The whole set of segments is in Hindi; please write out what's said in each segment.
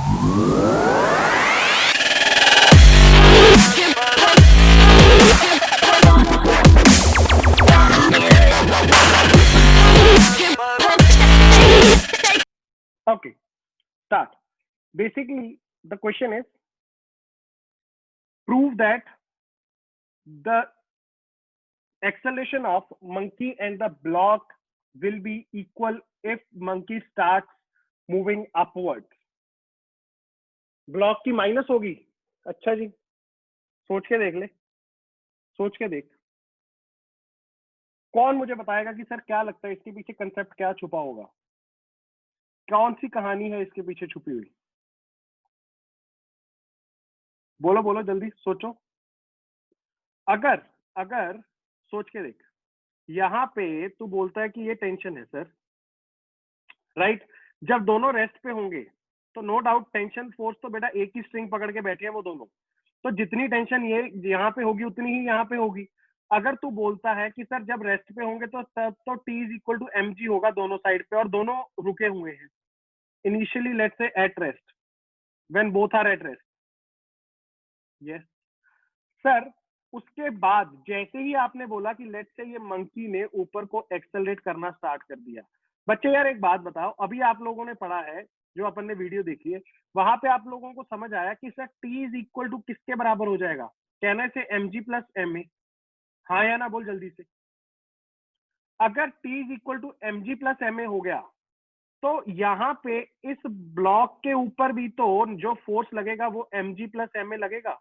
Okay, start. Basically, the question is prove that the acceleration of monkey and the block will be equal if monkey starts moving upwards. Block की माइनस होगी। अच्छा जी, सोच के देख ले, सोच के देख। कौन मुझे बताएगा कि सर क्या लगता है इसके पीछे कंसेप्ट क्या छुपा होगा, कौन सी कहानी है इसके पीछे छुपी हुई? बोलो बोलो जल्दी सोचो। अगर अगर सोच के देख, यहाँ पे तू बोलता है कि ये टेंशन है सर, राइट? जब दोनों रेस्ट पे होंगे तो नो डाउट टेंशन फोर्स तो बेटा एक ही स्ट्रिंग पकड़ के बैठे हैं वो दोनों, तो जितनी टेंशन ये यहाँ पे होगी उतनी ही यहाँ पे होगी। अगर तू बोलता है कि सर जब रेस्ट पे होंगे तो तब तो T is equal to M G होगा दोनों साइड पे, और दोनों रुके हुए हैं initially, let's say at rest, when both are at rest. Yes sir, उसके बाद जैसे ही आपने बोला कि लेट्स से ये मंकी ने ऊपर को एक्सेलरेट करना स्टार्ट कर दिया। बच्चे यार एक बात बताओ, अभी आप लोगों ने पढ़ा है, जो अपन ने वीडियो देखी है, वहां पे आप लोगों को समझ आया कि sir T is equal to किसके बराबर हो जाएगा? कहने से M G plus M A. हाँ या ना बोल जल्दी से। अगर T is equal to M G plus M A हो गया तो यहाँ पे इस ब्लॉक के ऊपर भी तो जो फोर्स लगेगा वो M G plus M A लगेगा,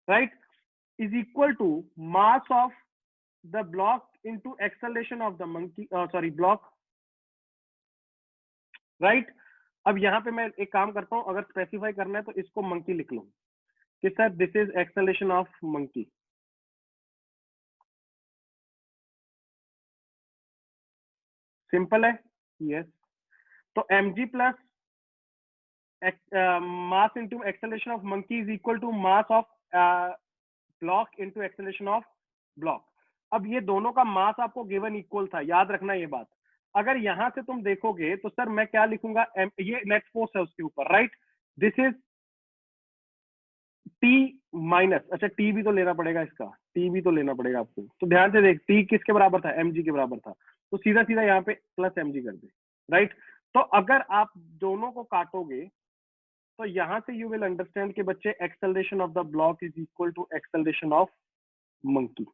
right? Is equal to mass of the block into acceleration of the monkey, sorry block, right? अब यहाँ पे मैं एक काम करता हूं, अगर स्पेसिफाई करना है तो इसको मंकी लिख लो कि sir this is acceleration of monkey. Simple है। यस तो M G plus mass into acceleration of monkey is equal to mass of block into acceleration of block. अब ये दोनों का मास आपको गिवन इक्वल था, याद रखना ये बात। अगर यहां से तुम देखोगे तो सर मैं क्या लिखूंगा, ये नेट फोर्स है उसके ऊपर, right? This is T minus, अच्छा टी भी तो लेना पड़ेगा, इसका टी भी तो लेना पड़ेगा आपको, तो ध्यान से देख, टी किसके बराबर था? एम जी के बराबर था, तो सीधा सीधा यहाँ पे प्लस एम जी कर दे, राइट? तो अगर आप दोनों को काटोगे तो यहां से यू विल अंडरस्टैंड कि बच्चे acceleration of the block is equal to acceleration of monkey.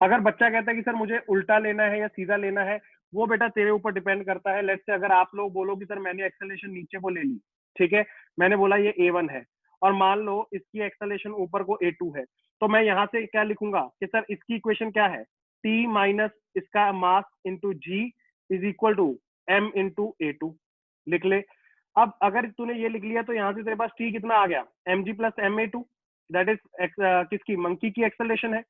अगर बच्चा कहता है कि सर मुझे उल्टा लेना है या सीधा लेना है, वो बेटा तेरे ऊपर डिपेंड करता है। लेट्स से अगर आप लोग बोलो कि सर मैंने एक्सेलरेशन नीचे को ले ली, ठीक है, मैंने बोला ये A1 है, और मान लो इसकी एक्सेलरेशन ऊपर को A2 है, तो मैं यहाँ से क्या लिखूंगा कि सर इसकी इक्वेशन क्या है? T माइनस इसका mass into G is equal to M into A2। लिख ले। अब अगर तूने ये लिख लिया तो यहाँ से तेरे पास T कितना आ गया? mg plus Ma2, that is किसकी? मंकी की एक्सेलरेशन है।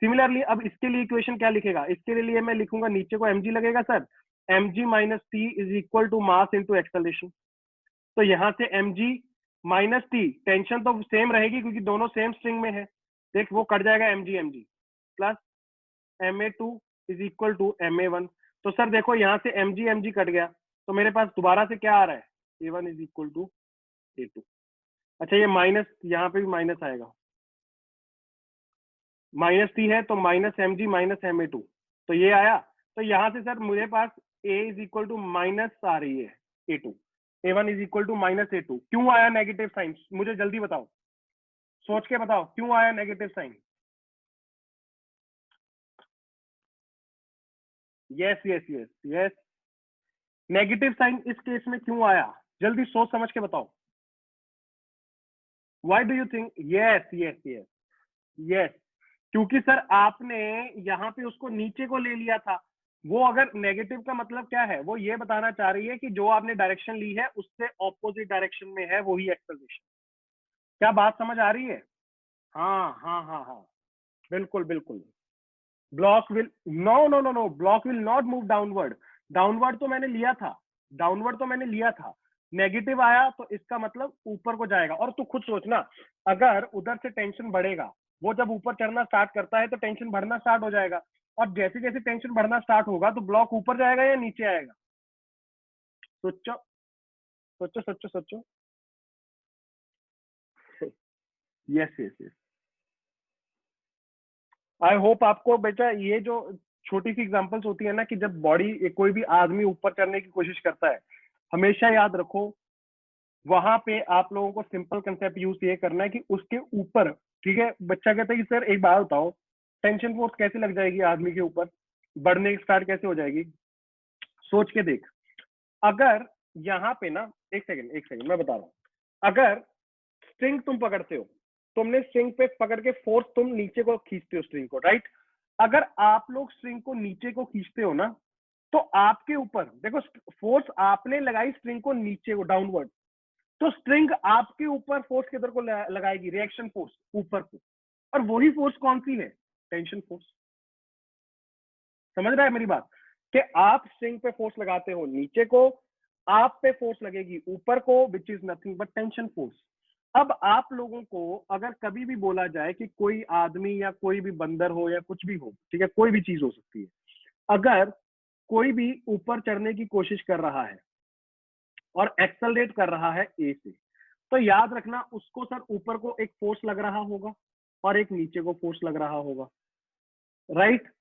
सिमिलरली अब इसके लिए इक्वेशन क्या लिखेगा? इसके लिए मैं लिखूंगा, नीचे को mg लगेगा sir, mg minus T is equal to mass into acceleration. तो यहाँ से mg माइनस टी, टेंशन तो सेम रहेगी क्योंकि दोनों सेम स्ट्रिंग में है, देख वो कट जाएगा mg plus ma2 is equal to ma1। तो सर देखो यहाँ से mg कट गया, तो मेरे पास दोबारा से क्या आ रहा है? a1 is equal to a2। अच्छा ये माइनस, यहाँ पे भी माइनस आएगा, माइनस टी है तो minus M G minus M A two, तो ये आया। तो यहाँ से सर मुझे पास A is equal to minus आ रही है A two, A one is equal to minus A two. क्यों आया नेगेटिव साइन? मुझे जल्दी बताओ, सोच के बताओ क्यों आया negative sign? Yes yes yes yes, negative sign इस केस में क्यों आया? जल्दी सोच समझ के बताओ। Why do you think? Yes yes yes yes, क्योंकि सर आपने यहाँ पे उसको नीचे को ले लिया था। वो अगर नेगेटिव का मतलब क्या है, वो ये बताना चाह रही है कि जो आपने डायरेक्शन ली है उससे ऑपोजिट डायरेक्शन में है वही एक्सेलरेशन। क्या बात समझ आ रही है? हाँ हाँ हाँ हाँ, बिल्कुल बिल्कुल। Block will, no no no no, block will not move downward. Downward तो मैंने लिया था, डाउनवर्ड तो मैंने लिया था, नेगेटिव आया तो इसका मतलब ऊपर को जाएगा। और तू खुद सोचना, अगर उधर से टेंशन बढ़ेगा, वो जब ऊपर चढ़ना स्टार्ट करता है तो टेंशन बढ़ना स्टार्ट हो जाएगा, और जैसे जैसे टेंशन बढ़ना स्टार्ट होगा तो ब्लॉक ऊपर जाएगा या नीचे आएगा? सोचो। सोचो सोचो सोचो। Yes yes yes. I hope आपको बेटा ये जो छोटी सी एग्जांपल्स होती है ना, कि जब बॉडी कोई भी आदमी ऊपर चढ़ने की कोशिश करता है, हमेशा याद रखो वहां पे आप लोगों को सिंपल कंसेप्ट यूज ये करना है कि उसके ऊपर, ठीक है, बच्चा कहता है कि सर एक बात बताओ, टेंशन फोर्स कैसे लग जाएगी आदमी के ऊपर, बढ़ने स्टार्ट कैसे हो जाएगी? सोच के देख। अगर यहाँ पे ना, एक सेकंड मैं बता रहा हूँ। अगर स्ट्रिंग तुम पकड़ते हो, तुमने स्ट्रिंग पे पकड़ के फोर्स तुम नीचे को खींचते हो स्ट्रिंग को, राइट? अगर आप लोग स्ट्रिंग को नीचे को खींचते हो ना, तो आपके ऊपर देखो, फोर्स आपने लगाई स्ट्रिंग को नीचे को, डाउनवर्ड, तो स्ट्रिंग आपके ऊपर फोर्स किधर को लगाएगी? रिएक्शन फोर्स, ऊपर को। और वही फोर्स कौन सी है? Tension force. समझ रहा है मेरी बात? कि आप स्ट्रिंग पे फोर्स लगाते हो नीचे को, आप पे फोर्स लगेगी ऊपर को, which is nothing but tension force. अब आप लोगों को अगर कभी भी बोला जाए कि कोई आदमी या कोई भी बंदर हो या कुछ भी हो, ठीक है, कोई भी चीज हो सकती है, अगर कोई भी ऊपर चढ़ने की कोशिश कर रहा है और एक्सेलरेट कर रहा है ए से, तो याद रखना उसको सर ऊपर को एक फोर्स लग रहा होगा और एक नीचे को फोर्स लग रहा होगा, राइट?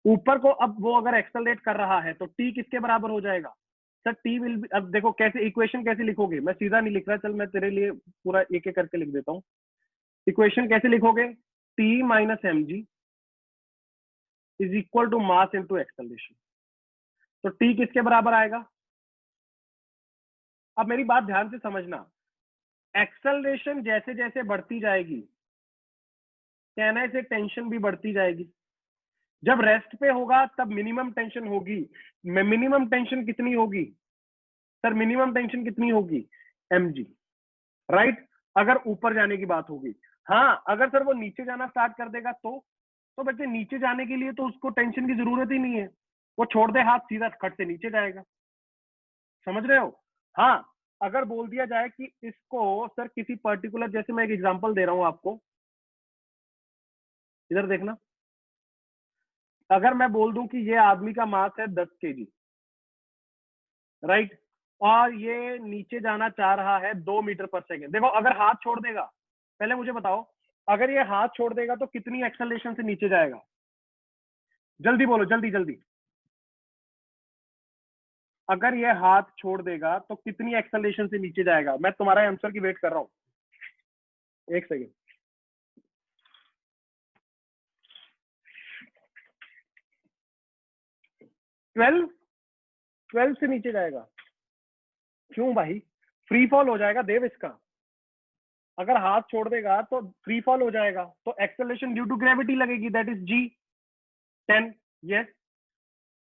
ऊपर को अब वो अगर एक्सेलरेट कर रहा है तो टी किसके बराबर हो जाएगा? सर टी विल बी, अब देखो कैसे इक्वेशन कैसे लिखोगे, मैं सीधा नहीं लिख रहा, चल मैं तेरे लिए पूरा एक एक करके लिख देता हूँ। इक्वेशन कैसे लिखोगे? T minus M G is equal to mass into acceleration. तो टी किसके बराबर आएगा? अब मेरी बात ध्यान से समझना, एक्सेलरेशन जैसे जैसे बढ़ती जाएगी, कहने से टेंशन भी बढ़ती जाएगी। जब रेस्ट पे होगा तब मिनिमम टेंशन होगी। मिनिमम टेंशन कितनी होगी सर? मिनिमम टेंशन कितनी होगी? M G, right? अगर ऊपर जाने की बात होगी। हाँ, अगर सर वो नीचे जाना स्टार्ट कर देगा तो बच्चे नीचे जाने के लिए तो उसको टेंशन की जरूरत ही नहीं है, वो छोड़ दे हाथ, सीधा खट से नीचे जाएगा। समझ रहे हो? हाँ, अगर बोल दिया जाए कि इसको सर किसी पर्टिकुलर, जैसे मैं एक एग्जांपल दे रहा हूं आपको, इधर देखना, अगर मैं बोल दूं कि ये आदमी का मास है 10 kg, राइट, और ये नीचे जाना चाह रहा है 2 मीटर पर सेकेंड। देखो अगर हाथ छोड़ देगा, पहले मुझे बताओ, अगर ये हाथ छोड़ देगा तो कितनी एक्सेलरेशन से नीचे जाएगा? जल्दी बोलो, जल्दी जल्दी। अगर ये हाथ छोड़ देगा तो कितनी एक्सेलरेशन से नीचे जाएगा? मैं तुम्हारा आंसर की वेट कर रहा हूं, एक सेकेंड। 12 से नीचे जाएगा? क्यों भाई? फ्री फॉल हो जाएगा देव इसका। अगर हाथ छोड़ देगा तो फ्री फॉल हो जाएगा, तो एक्सेलरेशन ड्यू टू ग्रेविटी लगेगी, दैट इज जी 10। यस।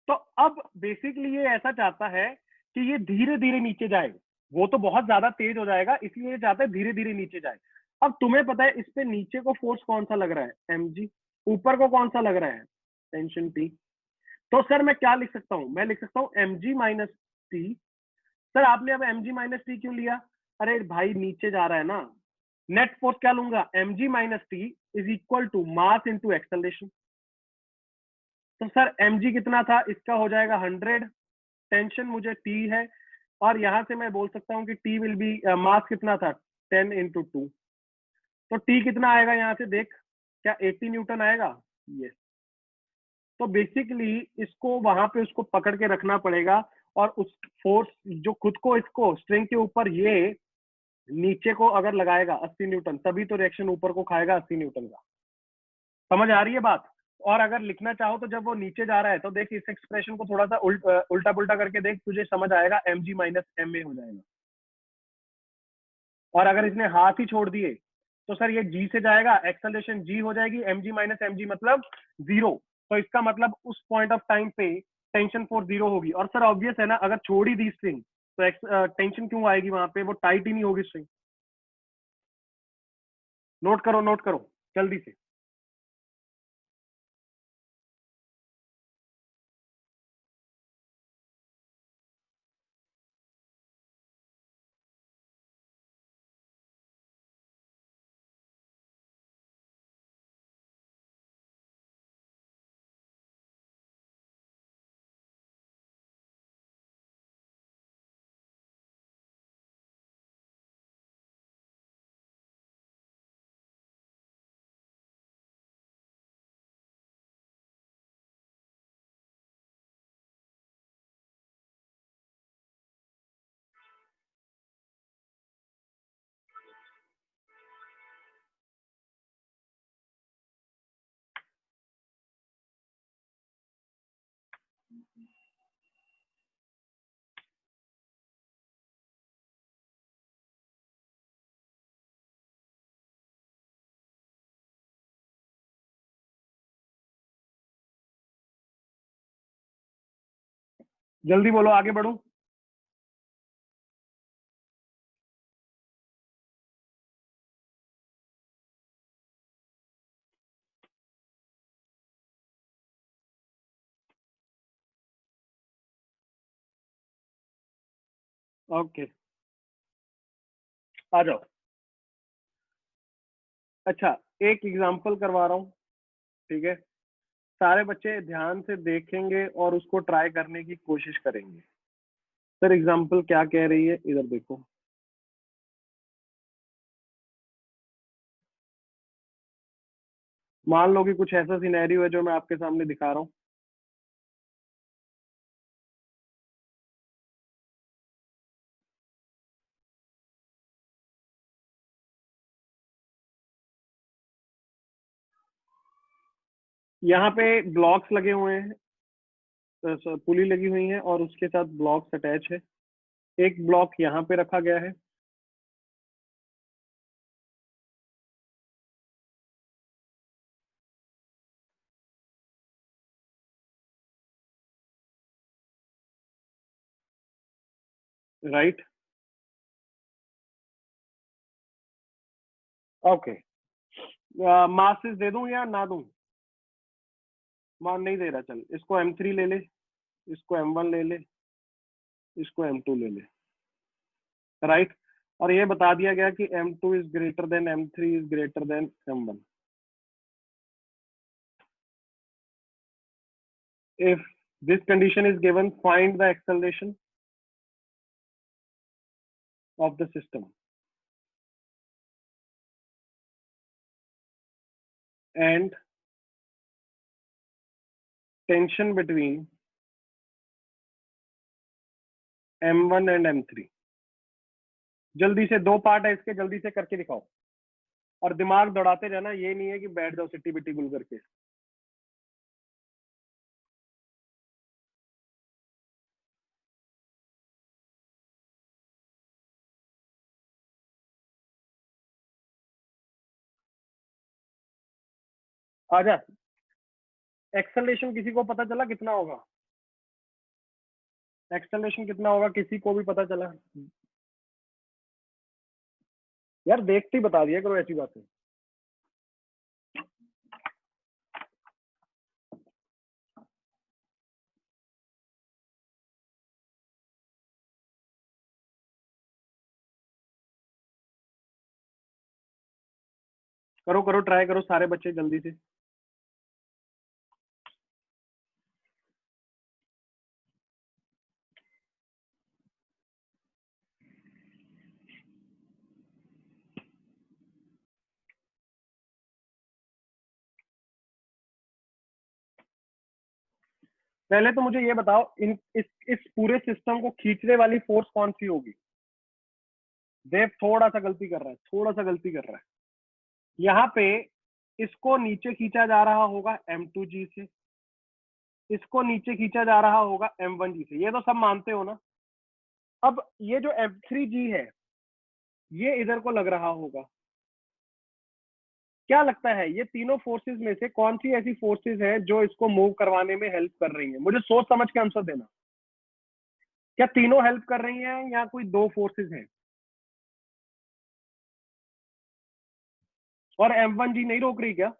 तो अब बेसिकली ये ऐसा चाहता है कि ये धीरे धीरे नीचे जाए, वो तो बहुत ज्यादा तेज हो जाएगा, इसलिए ये चाहता है धीरे धीरे नीचे जाए। अब तुम्हें पता है इस पे नीचे को फोर्स कौन सा लग रहा है? M G. ऊपर को कौन सा लग रहा है? Tension T. तो सर मैं क्या लिख सकता हूँ? मैं लिख सकता हूँ M G minus T. Sir आपने अब एम जी माइनस टी क्यों लिया? अरे भाई नीचे जा रहा है ना, नेट फोर्स क्या लूंगा? M G minus T is equal to mass into acceleration. तो सर एम जी कितना था? इसका हो जाएगा 100, टेंशन मुझे टी है, और यहां से मैं बोल सकता हूँ कि टी विल बी, मास कितना था? 10 × 2। तो टी कितना आएगा यहाँ से देख, क्या 80 न्यूटन आएगा? ये तो बेसिकली इसको वहां पे उसको पकड़ के रखना पड़ेगा, और उस फोर्स जो खुद को इसको स्ट्रिंग के ऊपर ये नीचे को अगर लगाएगा 80 न्यूटन, तभी तो रिएक्शन ऊपर को खाएगा 80 न्यूटन का। समझ आ रही है बात? और अगर लिखना चाहो तो जब वो नीचे जा रहा है तो देख इस एक्सप्रेशन को थोड़ा सा उल्टा पुल्टा करके देख, तुझे समझ आएगा, M G minus M A हो जाएगा। और अगर इसने हाथ ही छोड़ दिए तो सर ये जी से जाएगा, एक्सेलरेशन जी हो जाएगी, M G minus M G मतलब जीरो। तो इसका मतलब उस पॉइंट ऑफ टाइम पे टेंशन फोर्स जीरो होगी। और सर ऑब्वियस है ना, अगर छोड़ ही दी स्ट्रिंग तो टेंशन क्यों आएगी वहां पे? वो टाइट ही नहीं होगी स्ट्रिंग। नोट करो, नोट करो जल्दी से। जल्दी बोलो, आगे बढ़ो। ओके, आ जाओ। अच्छा, एक एग्जांपल करवा रहा हूँ, ठीक है? सारे बच्चे ध्यान से देखेंगे और उसको ट्राई करने की कोशिश करेंगे। सर एग्जांपल क्या कह रही है, इधर देखो। मान लो कि कुछ ऐसा सिनेरियो है जो मैं आपके सामने दिखा रहा हूँ। यहाँ पे ब्लॉक्स लगे हुए हैं, पुली लगी हुई है और उसके साथ ब्लॉक्स अटैच है। एक ब्लॉक यहाँ पे रखा गया है, राइट? ओके, मासेस दे दूं या ना दूं? मान नहीं दे रहा, चल इसको M3 ले ले, इसको M1 ले ले, इसको M2 ले ले, राइट? और ये बता दिया गया कि M2 is greater than M3 is greater than M1। If this condition is given, find the acceleration of the system and tension between M1 and M3। जल्दी से, दो पार्ट है इसके, जल्दी से करके दिखाओ और दिमाग दौड़ाते जाना, ये नहीं है कि बैठ जाओ सिट्टी बिट्टी गुल करके। आजा, एक्सेलरेशन किसी को पता चला कितना होगा? एक्सेलरेशन कितना होगा किसी को भी पता चला? यार देखते ही बता दिया करो ऐसी बातें। करो करो, ट्राई करो सारे बच्चे जल्दी से। पहले तो मुझे ये बताओ, इस पूरे सिस्टम को खींचने वाली फोर्स कौन सी होगी? देव थोड़ा सा गलती कर रहा है, थोड़ा सा गलती कर रहा है। यहाँ पे इसको नीचे खींचा जा रहा होगा M2G से, इसको नीचे खींचा जा रहा होगा M1G से, ये तो सब मानते हो ना? अब ये जो M3G है, ये इधर को लग रहा होगा। क्या लगता है ये तीनों फोर्सेस में से कौन सी ऐसी फोर्सेस है जो इसको मूव करवाने में हेल्प कर रही है? मुझे सोच समझ के आंसर देना। क्या तीनों हेल्प कर रही हैं या कोई दो फोर्सेस हैं? और M1G नहीं रोक रही क्या?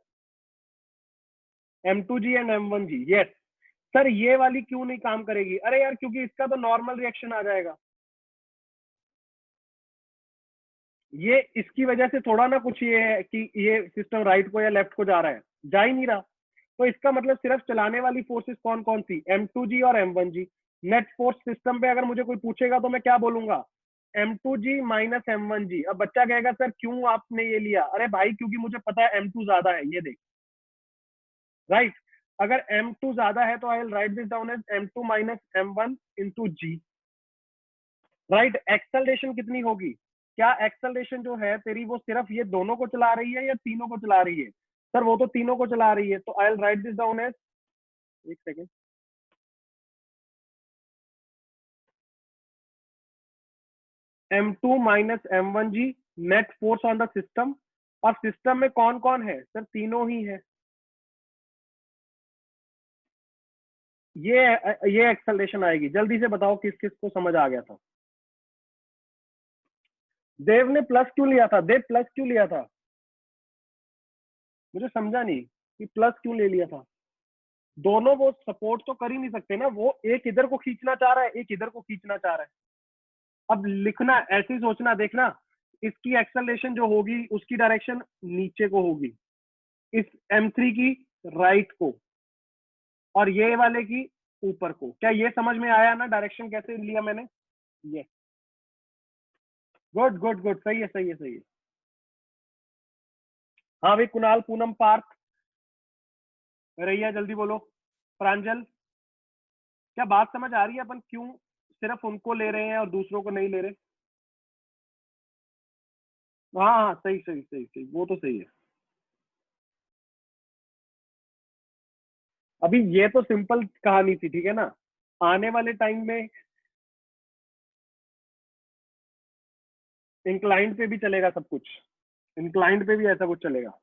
M2G and M1G, yes. Sir ये वाली क्यों नहीं काम करेगी? अरे यार क्योंकि इसका तो नॉर्मल रिएक्शन आ जाएगा। ये इसकी वजह से थोड़ा ना कुछ ये है कि ये सिस्टम राइट को या लेफ्ट को जा रहा है, जा ही नहीं रहा। तो इसका मतलब सिर्फ चलाने वाली फोर्सेस कौन कौन सी? M2G और M1G। नेट फोर्स सिस्टम पे अगर मुझे कोई पूछेगा तो मैं क्या बोलूंगा? M2G minus M1G। अब बच्चा कहेगा सर क्यों आपने ये लिया? अरे भाई क्योंकि मुझे पता है M2 ज्यादा है, ये देख, राइट? अगर M2 ज्यादा है तो I will write this down as M2 minus M1 into G, right? Acceleration कितनी होगी? क्या एक्सेलरेशन जो है तेरी वो सिर्फ ये दोनों को चला रही है या तीनों को चला रही है? सर वो तो तीनों को चला रही है, तो I will write this down as, एक second, M2 minus M1G net force on the system. और सिस्टम में कौन कौन है? सर तीनों ही है। ये एक्सेलरेशन आएगी। जल्दी से बताओ किस किस को समझ आ गया था। देव ने प्लस क्यों लिया था? देव प्लस क्यों लिया था? मुझे समझा नहीं कि प्लस क्यों ले लिया था। दोनों वो सपोर्ट तो कर ही नहीं सकते ना, वो एक इधर को खींचना चाह रहा है, एक इधर को खींचना चाह रहा है। अब लिखना ऐसे ही सोचना, देखना इसकी एक्सेलरेशन जो होगी उसकी डायरेक्शन नीचे को होगी, इस M3 की राइट को, और ये वाले की ऊपर को। क्या ये समझ में आया ना डायरेक्शन कैसे लिया मैंने? ये गुड गुड गुड, सही है सही है सही है। हाँ भाई, कुणाल, पूनम, पार्थ, रैया, जल्दी बोलो। प्रांजल, क्या बात समझ आ रही है? अपन क्यों सिर्फ उनको ले रहे हैं और दूसरों को नहीं ले रहे? हाँ हाँ, सही सही सही सही, वो तो सही है। अभी ये तो सिंपल कहानी थी, ठीक है ना। आने वाले टाइम में इंक्लाइंड पे भी चलेगा सब कुछ, इंक्लाइंड पे भी ऐसा कुछ चलेगा।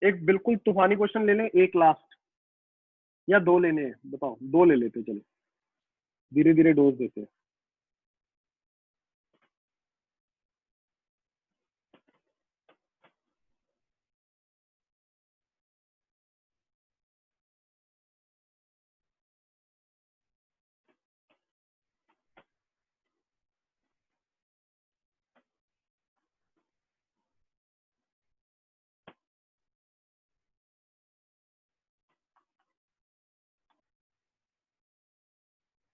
एक बिल्कुल तूफानी क्वेश्चन ले लें, एक लास्ट, या दो लेने हैं बताओ? दो ले लेते, चलो धीरे धीरे डोज देते हैं।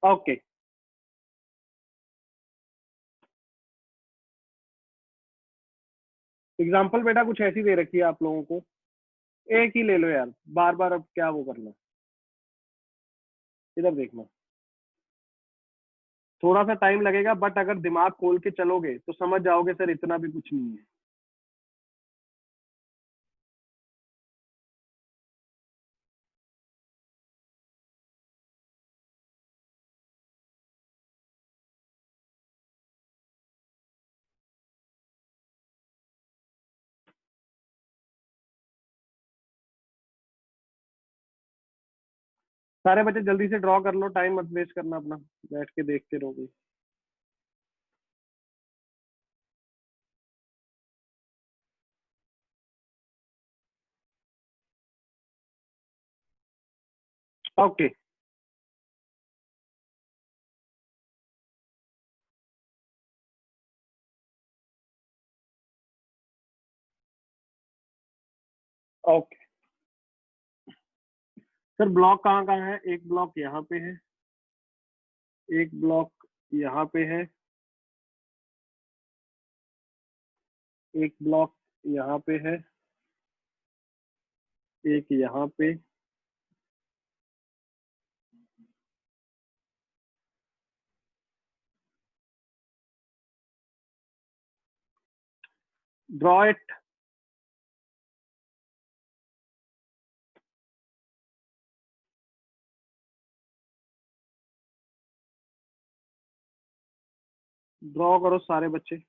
ओके, एग्जाम्पल बेटा कुछ ऐसी दे रखी है आप लोगों को, एक ही ले लो यार, बार बार अब क्या वो करना। इधर देखना, थोड़ा सा टाइम लगेगा, बट अगर दिमाग खोल के चलोगे तो समझ जाओगे सर इतना भी कुछ नहीं है। सारे बच्चे जल्दी से ड्रॉ कर लो, टाइम मत वेस्ट करना अपना, बैठ के देखते रहोगे। ओके, ओके सर, ब्लॉक कहाँ कहाँ है? एक ब्लॉक यहाँ पे है, एक ब्लॉक यहाँ पे है, एक ब्लॉक यहाँ पे है, एक यहाँ पे, ड्रॉ इट। ड्रॉ करो सारे बच्चे।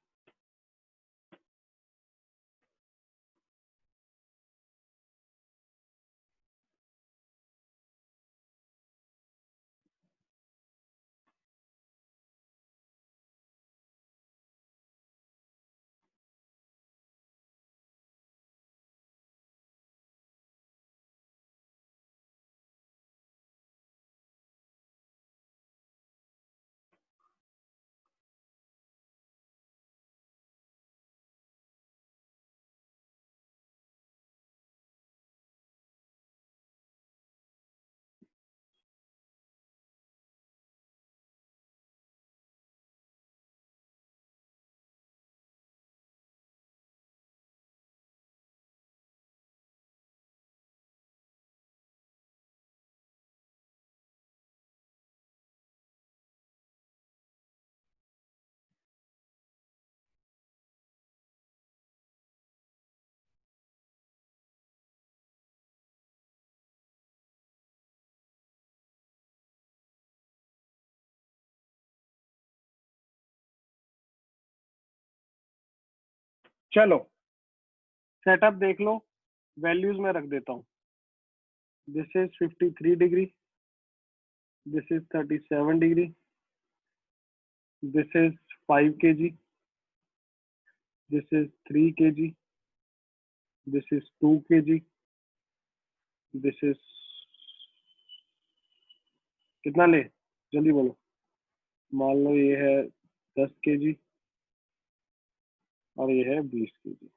चलो सेटअप देख लो, वैल्यूज में रख देता हूँ। This is 53 degree, this is 37 degree, this is 5 kg, this is 3 kg, this is 2 kg, this is कितना ले, जल्दी बोलो। मान लो ये है 10 kg और ये है 20 kg।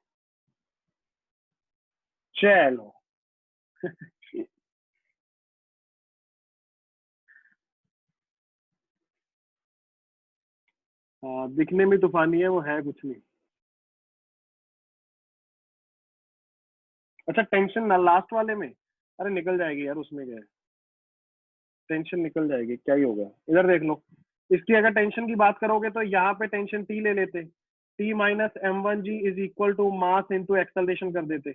चलो हाँ, दिखने में तूफानी है, वो है कुछ नहीं। अच्छा टेंशन ना लास्ट वाले में, अरे निकल जाएगी यार, उसमें क्या है, टेंशन निकल जाएगी, क्या ही होगा। इधर देख लो, इसकी अगर टेंशन की बात करोगे तो यहाँ पे टेंशन टी ले लेते, T minus m1g is equal to mass into acceleration कर देते।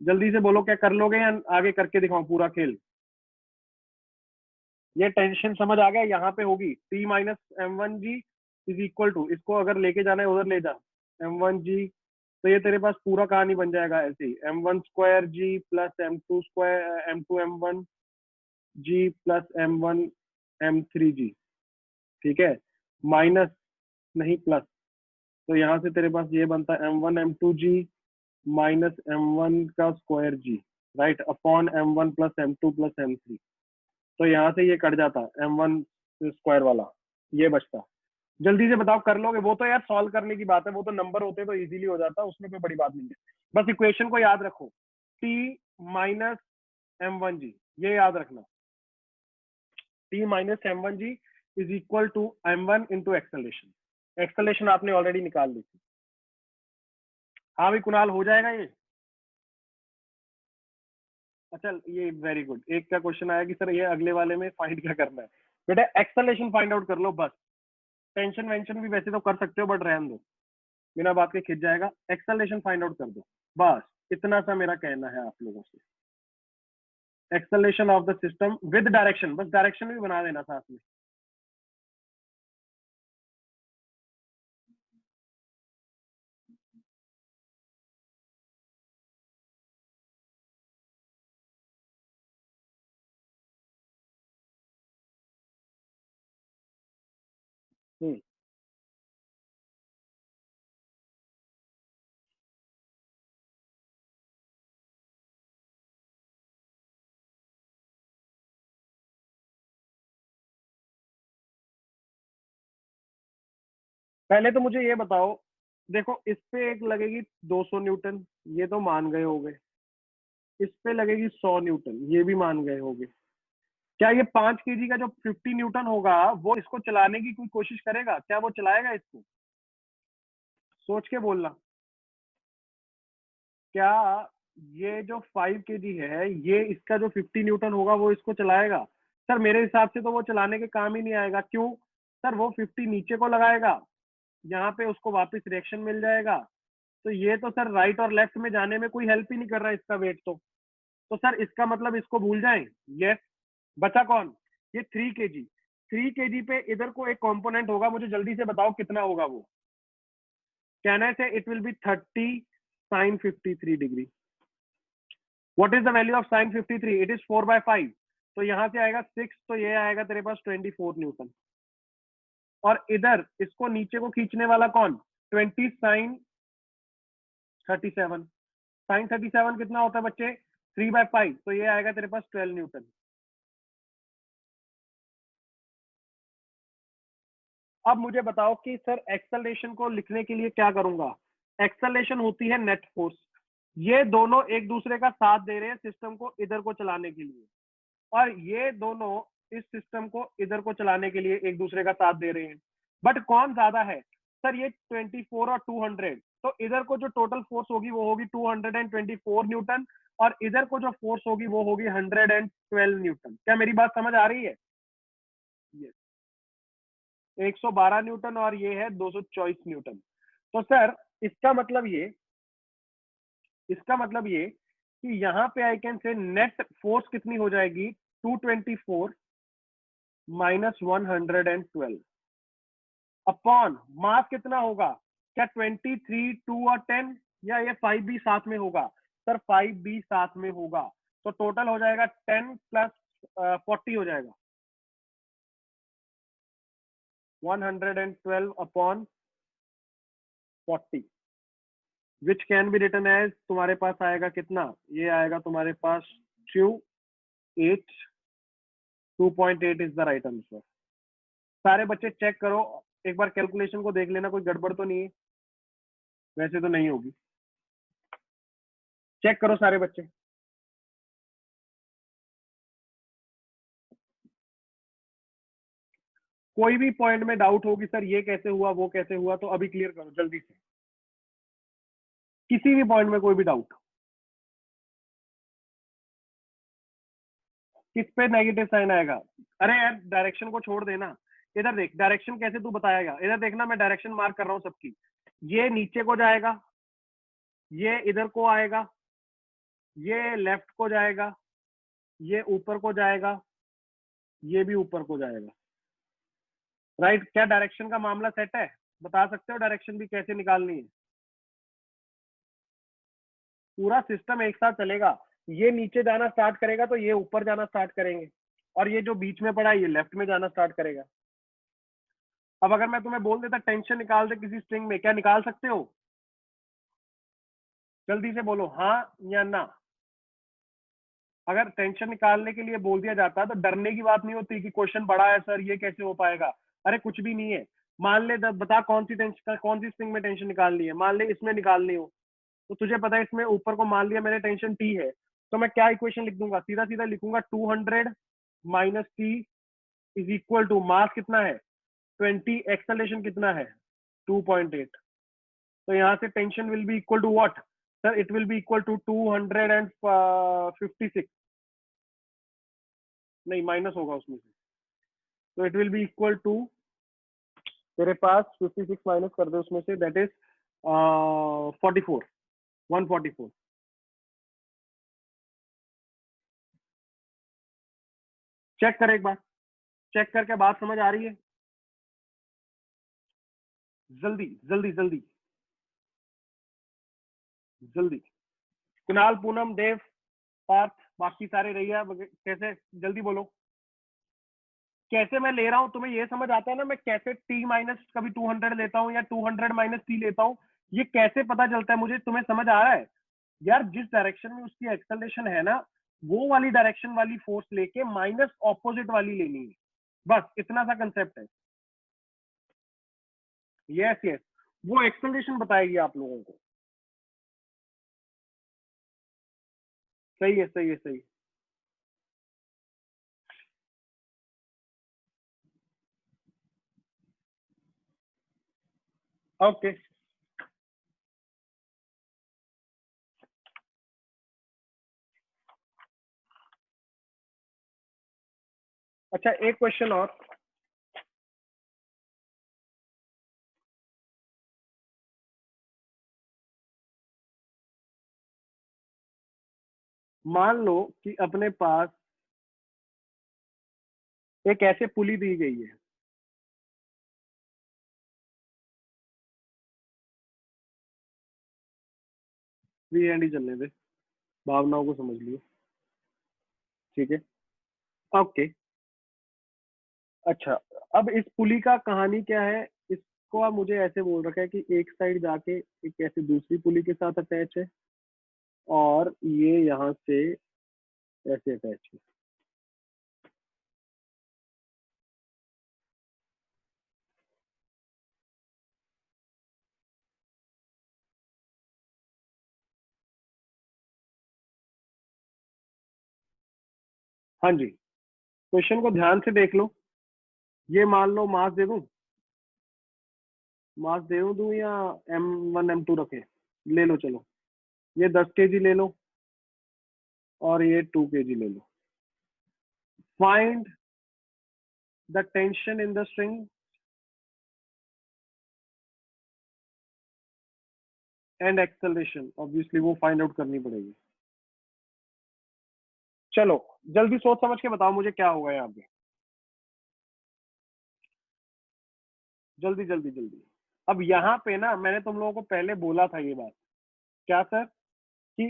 जल्दी से बोलो क्या कर लोगे या आगे करके दिखाऊं पूरा खेल। ये टेंशन समझ आ गया, यहाँ पे होगी T minus m1g is equal to, इसको अगर लेके जाना है उधर ले जा, m1g, तो ये तेरे पास पूरा कहानी बन जाएगा ऐसे ही, m1 square g plus m2 square m2 m1 g plus m1 m3 g, ठीक है, माइनस नहीं प्लस, तो यहाँ से तेरे पास ये बनता है m1 m2 g minus m1 का square g, right, upon m1 plus m2 plus m3, तो यहाँ से ये कट जाता m1 स्क्वायर वाला, ये बचता। जल्दी से बताओ कर लोगे, वो तो यार सॉल्व करने की बात है, वो तो नंबर होते तो इजीली हो जाता, उसमें कोई बड़ी बात नहीं है, बस इक्वेशन को याद रखो, t माइनस m1g, ये याद रखना, t minus m1g is equal to m1 into acceleration, acceleration आपने ऑलरेडी निकाल ली थी। हाँ भाई कुणाल हो जाएगा ये। अच्छा ये वेरी गुड, एक का क्वेश्चन आया कि सर ये अगले वाले में फाइंड क्या करना है, बेटा एक्सेलरेशन फाइंड आउट कर लो बस, टेंशन वेंशन भी वैसे तो कर सकते हो बट रहने दो, बिना बात के खिंच जाएगा, एक्सेलरेशन फाइंड आउट कर दो बस, इतना सा मेरा कहना है आप लोगों से। Acceleration of the system with direction, बस डायरेक्शन भी बना देना साथ में। पहले तो मुझे ये बताओ, देखो इस पे एक लगेगी 200 न्यूटन, ये तो मान गए होगे, इस पे लगेगी 100 न्यूटन, ये भी मान गए होगे, क्या ये 5 केजी का जो 50 न्यूटन होगा वो इसको चलाने की कोई कोशिश करेगा, क्या वो चलाएगा इसको, सोच के बोलना, क्या ये जो 5 केजी है ये इसका जो 50 न्यूटन होगा वो इसको चलाएगा? सर मेरे हिसाब से तो वो चलाने के काम ही नहीं आएगा, क्यों सर, वो 50 नीचे को लगाएगा, यहाँ पे उसको वापस रिएक्शन मिल जाएगा, तो ये तो सर राइट और लेफ्ट में जाने में कोई हेल्प ही नहीं कर रहा है इसका वेट, तो सर इसका मतलब इसको भूल जाएं। यस, बचा कौन, ये 3 केजी, 3 केजी पे इधर को एक कंपोनेंट होगा, मुझे जल्दी से बताओ कितना होगा वो, कहना है it will B 30 sin 53 degree. What is the value of sin 53? It is 4/5, तो यहाँ से आएगा 6, तो ये आएगा तेरे पास 24 न्यूटन, और इधर इसको नीचे को खींचने वाला कौन, 20 sin 37, sin 37 कितना होता है बच्चे, 3/5, तो ये आएगा तेरे पास 12 न्यूटन। अब मुझे बताओ कि सर एक्सेलरेशन को लिखने के लिए क्या करूंगा, एक्सेलरेशन होती है नेट फोर्स, ये दोनों एक दूसरे का साथ दे रहे हैं सिस्टम को इधर को चलाने के लिए, और ये दोनों इस सिस्टम को इधर को चलाने के लिए एक दूसरे का साथ दे रहे हैं, बट कौन ज्यादा है सर, ये 24 और 200, तो इधर को जो टोटल फोर्स होगी वो होगी 224 न्यूटन, और इधर को जो फोर्स होगी वो होगी 112 न्यूटन। क्या मेरी बात समझ आ रही है? ये 112 न्यूटन और ये है 224 न्यूटन, तो सर इसका मतलब ये, इसका मतलब ये कि यहाँ पे आई कैन से नेट फोर्स कितनी हो जाएगी, 224 माइनस 112 अपॉन मास कितना होगा, क्या 23, 2 और 10, या ये 5 भी साथ में होगा, सर 5 भी साथ में होगा, तो टोटल हो जाएगा 10 प्लस 40 हो जाएगा 112 upon 40 which can be written as, तुम्हारे पास आएगा कितना, ये आएगा तुम्हारे पास 2.8 2.8 इज द राइट आंसर। सारे बच्चे चेक करो, एक बार कैलकुलेशन को देख लेना, कोई गड़बड़ तो नहीं है, वैसे तो नहीं होगी, चेक करो सारे बच्चे। कोई भी पॉइंट में डाउट होगी सर ये कैसे हुआ वो कैसे हुआ, तो अभी क्लियर करो जल्दी से, किसी भी पॉइंट में कोई भी डाउट। किस पे नेगेटिव साइन आएगा, अरे यार डायरेक्शन को छोड़ देना, इधर देख डायरेक्शन कैसे तू बताएगा, इधर देखना मैं डायरेक्शन मार्क कर रहा हूँ सबकी, ये नीचे को जाएगा, ये इधर को आएगा, ये लेफ्ट को जाएगा, ये ऊपर को जाएगा, ये भी ऊपर को जाएगा, राइट। क्या डायरेक्शन का मामला सेट है, बता सकते हो डायरेक्शन भी कैसे निकालनी है, पूरा सिस्टम एक साथ चलेगा, ये नीचे जाना स्टार्ट करेगा तो ये ऊपर जाना स्टार्ट करेंगे, और ये जो बीच में पड़ा है ये लेफ्ट में जाना स्टार्ट करेगा। अब अगर मैं तुम्हें बोल देता टेंशन निकाल दे किसी स्ट्रिंग में, क्या निकाल सकते हो, जल्दी से बोलो हाँ या ना। अगर टेंशन निकालने के लिए बोल दिया जाता है तो डरने की बात नहीं होती कि क्वेश्चन बड़ा है सर ये कैसे हो पाएगा, अरे कुछ भी नहीं है। मान ले बता कौन सी टेंशन, कौन सी स्ट्रिंग में टेंशन निकालनी है, मान ले इसमें निकालनी हो, तो तुझे पता है इसमें ऊपर को मान लिया मैंने टेंशन टी है, तो मैं क्या इक्वेशन लिख दूंगा, सीधा सीधा लिखूंगा 200 minus T is equal to mass कितना है 20, एक्सेलरेशन कितना है 2.8, तो यहाँ से tension will be equal to what sir, it will be equal to 256, नहीं माइनस होगा उसमें से, तो it will be equal to, तेरे पास 56 माइनस कर दे उसमें से, दैट इज 44 144। चेक कर एक बार, चेक करके बात समझ आ रही है, जल्दी जल्दी जल्दी जल्दी। कुणाल, पूनम, देव, पार्थ, बाकी सारे रैया कैसे, जल्दी बोलो कैसे मैं ले रहा हूं, तुम्हें ये समझ आता है ना मैं कैसे टी माइनस कभी 200 लेता हूँ या 200 माइनस टी लेता हूँ, ये कैसे पता चलता है मुझे, तुम्हें समझ आ रहा है यार, जिस डायरेक्शन में उसकी एक्सेलरेशन है ना वो वाली डायरेक्शन वाली फोर्स लेके माइनस ऑपोजिट वाली लेनी है, बस इतना सा कंसेप्ट है। यस यस, वो एक्सेलरेशन बताएगी आप लोगों को, सही है सही है सही है। ओके अच्छा एक क्वेश्चन और, मान लो कि अपने पास एक ऐसे पुली दी गई है, फ्री हैंड ही चलने दे, भावनाओं को समझ लियो, ठीक है ओके। अच्छा अब इस पुली का कहानी क्या है, इसको आप मुझे ऐसे बोल रखा है कि एक साइड जाके एक ऐसे दूसरी पुली के साथ अटैच है और ये यहाँ से ऐसे अटैच है, हाँ जी। क्वेश्चन को ध्यान से देख लो, ये मान लो मास दे दूं, मास दे दूं या M1 M2 रखे, ले लो चलो, ये 10 kg ले लो और ये 2 kg ले लो, find the tension in the string and acceleration, obviously वो फाइंड आउट करनी पड़ेगी। चलो जल्दी सोच समझ के बताओ मुझे क्या होगा यहाँ पे, जल्दी जल्दी जल्दी। अब यहाँ पे ना मैंने तुम लोगों को पहले बोला था ये बात, क्या सर, कि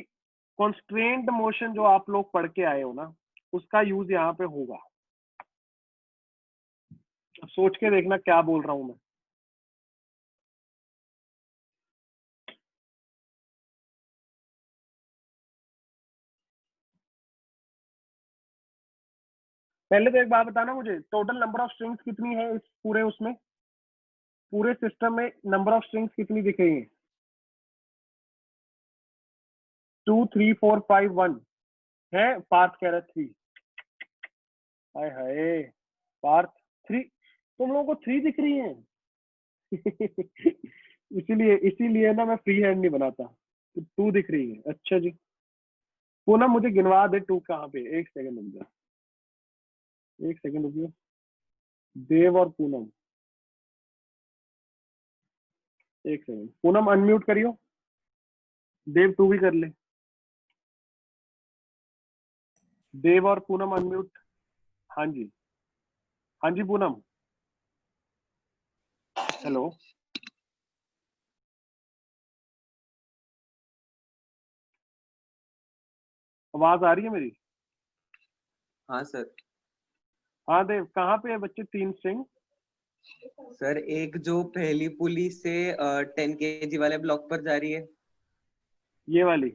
कॉन्स्ट्रेंट मोशन जो आप लोग पढ़ के आए हो ना, उसका यूज यहाँ पे होगा। सोच के देखना क्या बोल रहा हूं मैं। पहले तो एक बात बताना मुझे, टोटल नंबर ऑफ स्ट्रिंग्स कितनी है इस पूरे उसमें, पूरे सिस्टम में नंबर ऑफ स्ट्रिंग्स कितनी दिख रही है? 2 3 4 5 1 है। पार्थ कह रहा है 3। हाय हाय, पार्थ 3, तुम लोगों को 3 दिख रही है। इसीलिए ना मैं फ्री हैंड नहीं बनाता। तो 2 दिख रही है, अच्छा जी। पूनम मुझे गिनवा दे 2 कहाँ पे, एक सेकंड रुक जा, एक सेकंड रुकिए। देव और पूनम, एक सेकंड। पूनम अनम्यूट करियो, देव तू भी कर ले। देव और पूनम अनम्यूट। हाँ जी, हाँ जी पूनम। हेलो, आवाज आ रही है मेरी? हाँ सर। हाँ देव, कहाँ पे है बच्चे 3 स्ट्रिंग? सर एक जो पहली पुली से 10 kg वाले ब्लॉक पर जा रही है। ये वाली?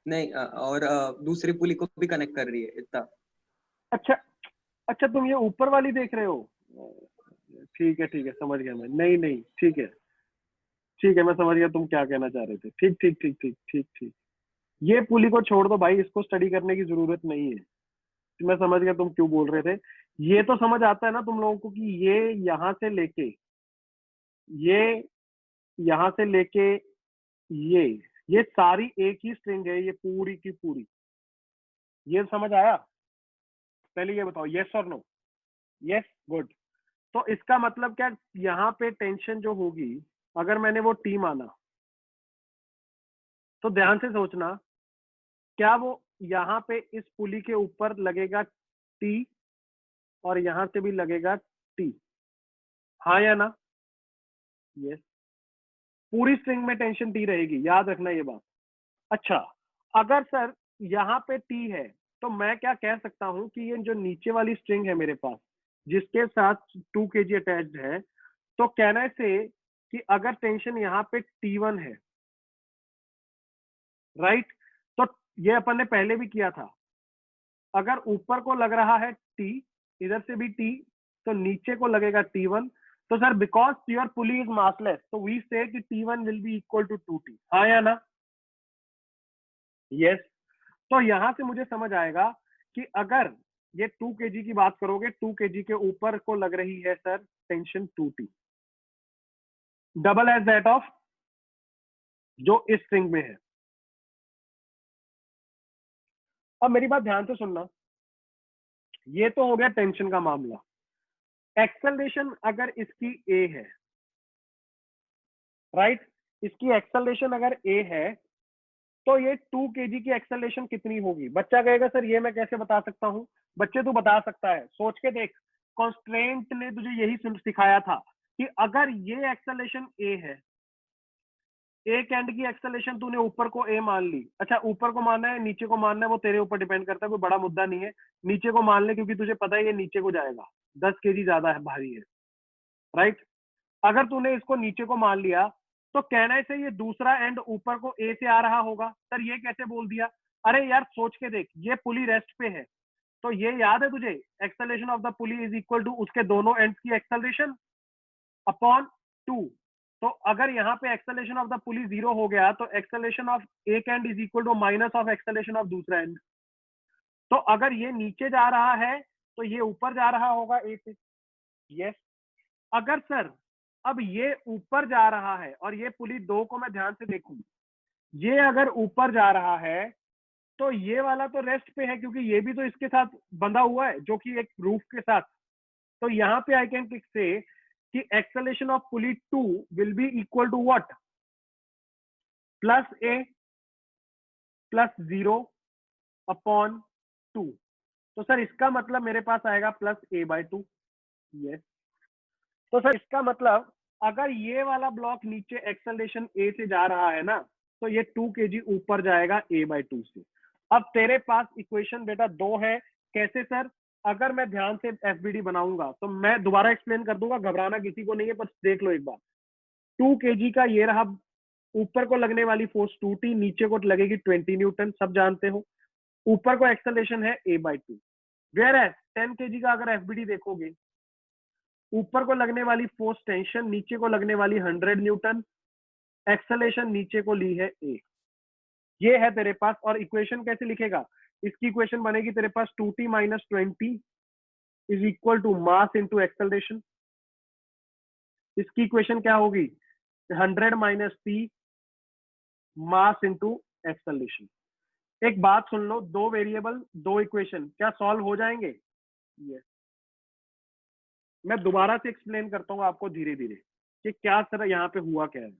नहीं और दूसरी पुली को भी कनेक्ट कर रही है इतना। अच्छा अच्छा, तुम ये ऊपर वाली देख रहे हो? ठीक है, समझ गया मैं। नहीं नहीं, ठीक है ठीक है, मैं समझ गया तुम क्या कहना चाह रहे थे। ठीक ठीक ठीक ठीक ठीक ठीक। ये पुली को छोड़ दो भाई, इसको स्टडी करने की जरूरत नहीं है। मैं समझ गया तुम क्यों बोल रहे थे। ये तो समझ आता है ना तुम लोगों को कि ये यहाँ से लेके, ये यहाँ से लेके, ये सारी एक ही स्ट्रिंग है, ये पूरी की पूरी। ये समझ आया? पहले ये बताओ, यस और नो? Yes, good. तो इसका मतलब क्या, यहाँ पे टेंशन जो होगी, अगर मैंने वो टी माना, तो ध्यान से सोचना, क्या वो यहाँ पे इस पुली के ऊपर लगेगा टी और यहाँ से भी लगेगा टी? हाँ या ना? यस। पूरी स्ट्रिंग में टेंशन टी रहेगी, याद रखना ये बात। अच्छा, अगर सर यहाँ पे टी है, तो मैं क्या कह सकता हूँ कि ये जो नीचे वाली स्ट्रिंग है मेरे पास, जिसके साथ 2 kg अटैच्ड है, तो कहना से कि अगर टेंशन यहाँ पे T1 है, राइट, तो ये अपन ने पहले भी किया था, अगर ऊपर को लग रहा है T, इधर से भी T, तो नीचे को लगेगा T1। तो sir because your pulley is massless, तो वी से कि T1 will be equal to 2T। हाँ या ना? यस। तो यहां से मुझे समझ आएगा कि अगर ये 2 kg की बात करोगे, 2 kg के ऊपर को लग रही है sir tension 2T, double as that of जो इस स्ट्रिंग में है। अब मेरी बात ध्यान से सुनना, ये तो हो गया टेंशन का मामला। एक्सेलरेशन अगर इसकी ए है, राइट, इसकी एक्सेलरेशन अगर ए है, तो ये 2 kg की एक्सेलरेशन कितनी होगी? बच्चा कहेगा सर ये मैं कैसे बता सकता हूं? बच्चे तू बता सकता है, सोच के देख। कॉन्स्ट्रेंट ने तुझे यही सिखाया था कि अगर ये एक्सेलरेशन ए है, एक एंड की एक्सेलरेशन तूने ऊपर को ए मान ली। अच्छा, ऊपर को मानना है नीचे को मानना है, वो तेरे ऊपर डिपेंड करता है, कोई बड़ा मुद्दा नहीं है। नीचे को मान ले, क्योंकि तुझे पता है ये नीचे को जाएगा, 10 kg ज्यादा है, भारी है, राइट। अगर तूने इसको नीचे को मान लिया, तो कहना से ये दूसरा एंड ऊपर को ए से आ रहा होगा। सर ये कैसे बोल दिया? अरे यार सोच के देख, ये पुली रेस्ट पे है, तो ये याद है तुझे, acceleration of the pulley is equal to उसके दोनों एंड्स की एक्सेलरेशन अपॉन 2। तो अगर यहाँ पे एक्सेलरेशन ऑफ द पुली 0 हो गया, तो एक्सेलरेशन ऑफ एक end is equal to minus of acceleration of दूसरा एंड। तो अगर ये नीचे जा रहा है, तो ये ऊपर जा रहा होगा ए से। यस। अगर सर अब ये ऊपर जा रहा है और ये पुली 2 को मैं ध्यान से देखूं, ये अगर ऊपर जा रहा है, तो ये वाला तो रेस्ट पे है, क्योंकि ये भी तो इसके साथ बंधा हुआ है, जो कि एक रूफ के साथ। तो यहाँ पे आई कैन से कि acceleration of pulley 2 will be equal to what? Plus A plus 0 upon 2। तो सर इसका मतलब मेरे पास आएगा प्लस ए बाय 2। यस। तो सर इसका मतलब अगर ये वाला ब्लॉक नीचे एक्सेलरेशन ए से जा रहा है ना, तो ये 2 kg ऊपर जाएगा a/2 से। अब तेरे पास इक्वेशन बेटा 2 है। कैसे सर? अगर मैं ध्यान से एफबीडी बनाऊंगा तो मैं दोबारा एक्सप्लेन कर दूंगा, घबराना किसी को नहीं है, पर देख लो एक बार। 2 kg का ये रहा, ऊपर को लगने वाली फोर्स 2t, नीचे को लगेगी 20 न्यूटन, सब जानते हो। ऊपर को एक्सेलरेशन है a/2। वेयर एज 10 kg का अगर एफबीडी देखोगे, ऊपर को लगने वाली फोर्स टेंशन, नीचे को लगने वाली 100 न्यूटन, एक्सेलरेशन नीचे को ली है a। ये है तेरे पास। और इक्वेशन कैसे लिखेगा? इसकी इक्वेशन बनेगी तेरे पास 2t minus 20 is equal to mass into acceleration. इसकी इक्वेशन क्या होगी? 100 minus p mass into acceleration. एक बात सुन लो, दो वेरिएबल दो इक्वेशन क्या सॉल्व हो जाएंगे? yes। मैं दोबारा से एक्सप्लेन करता हूँ आपको धीरे धीरे कि क्या सर यहाँ पे हुआ क्या है।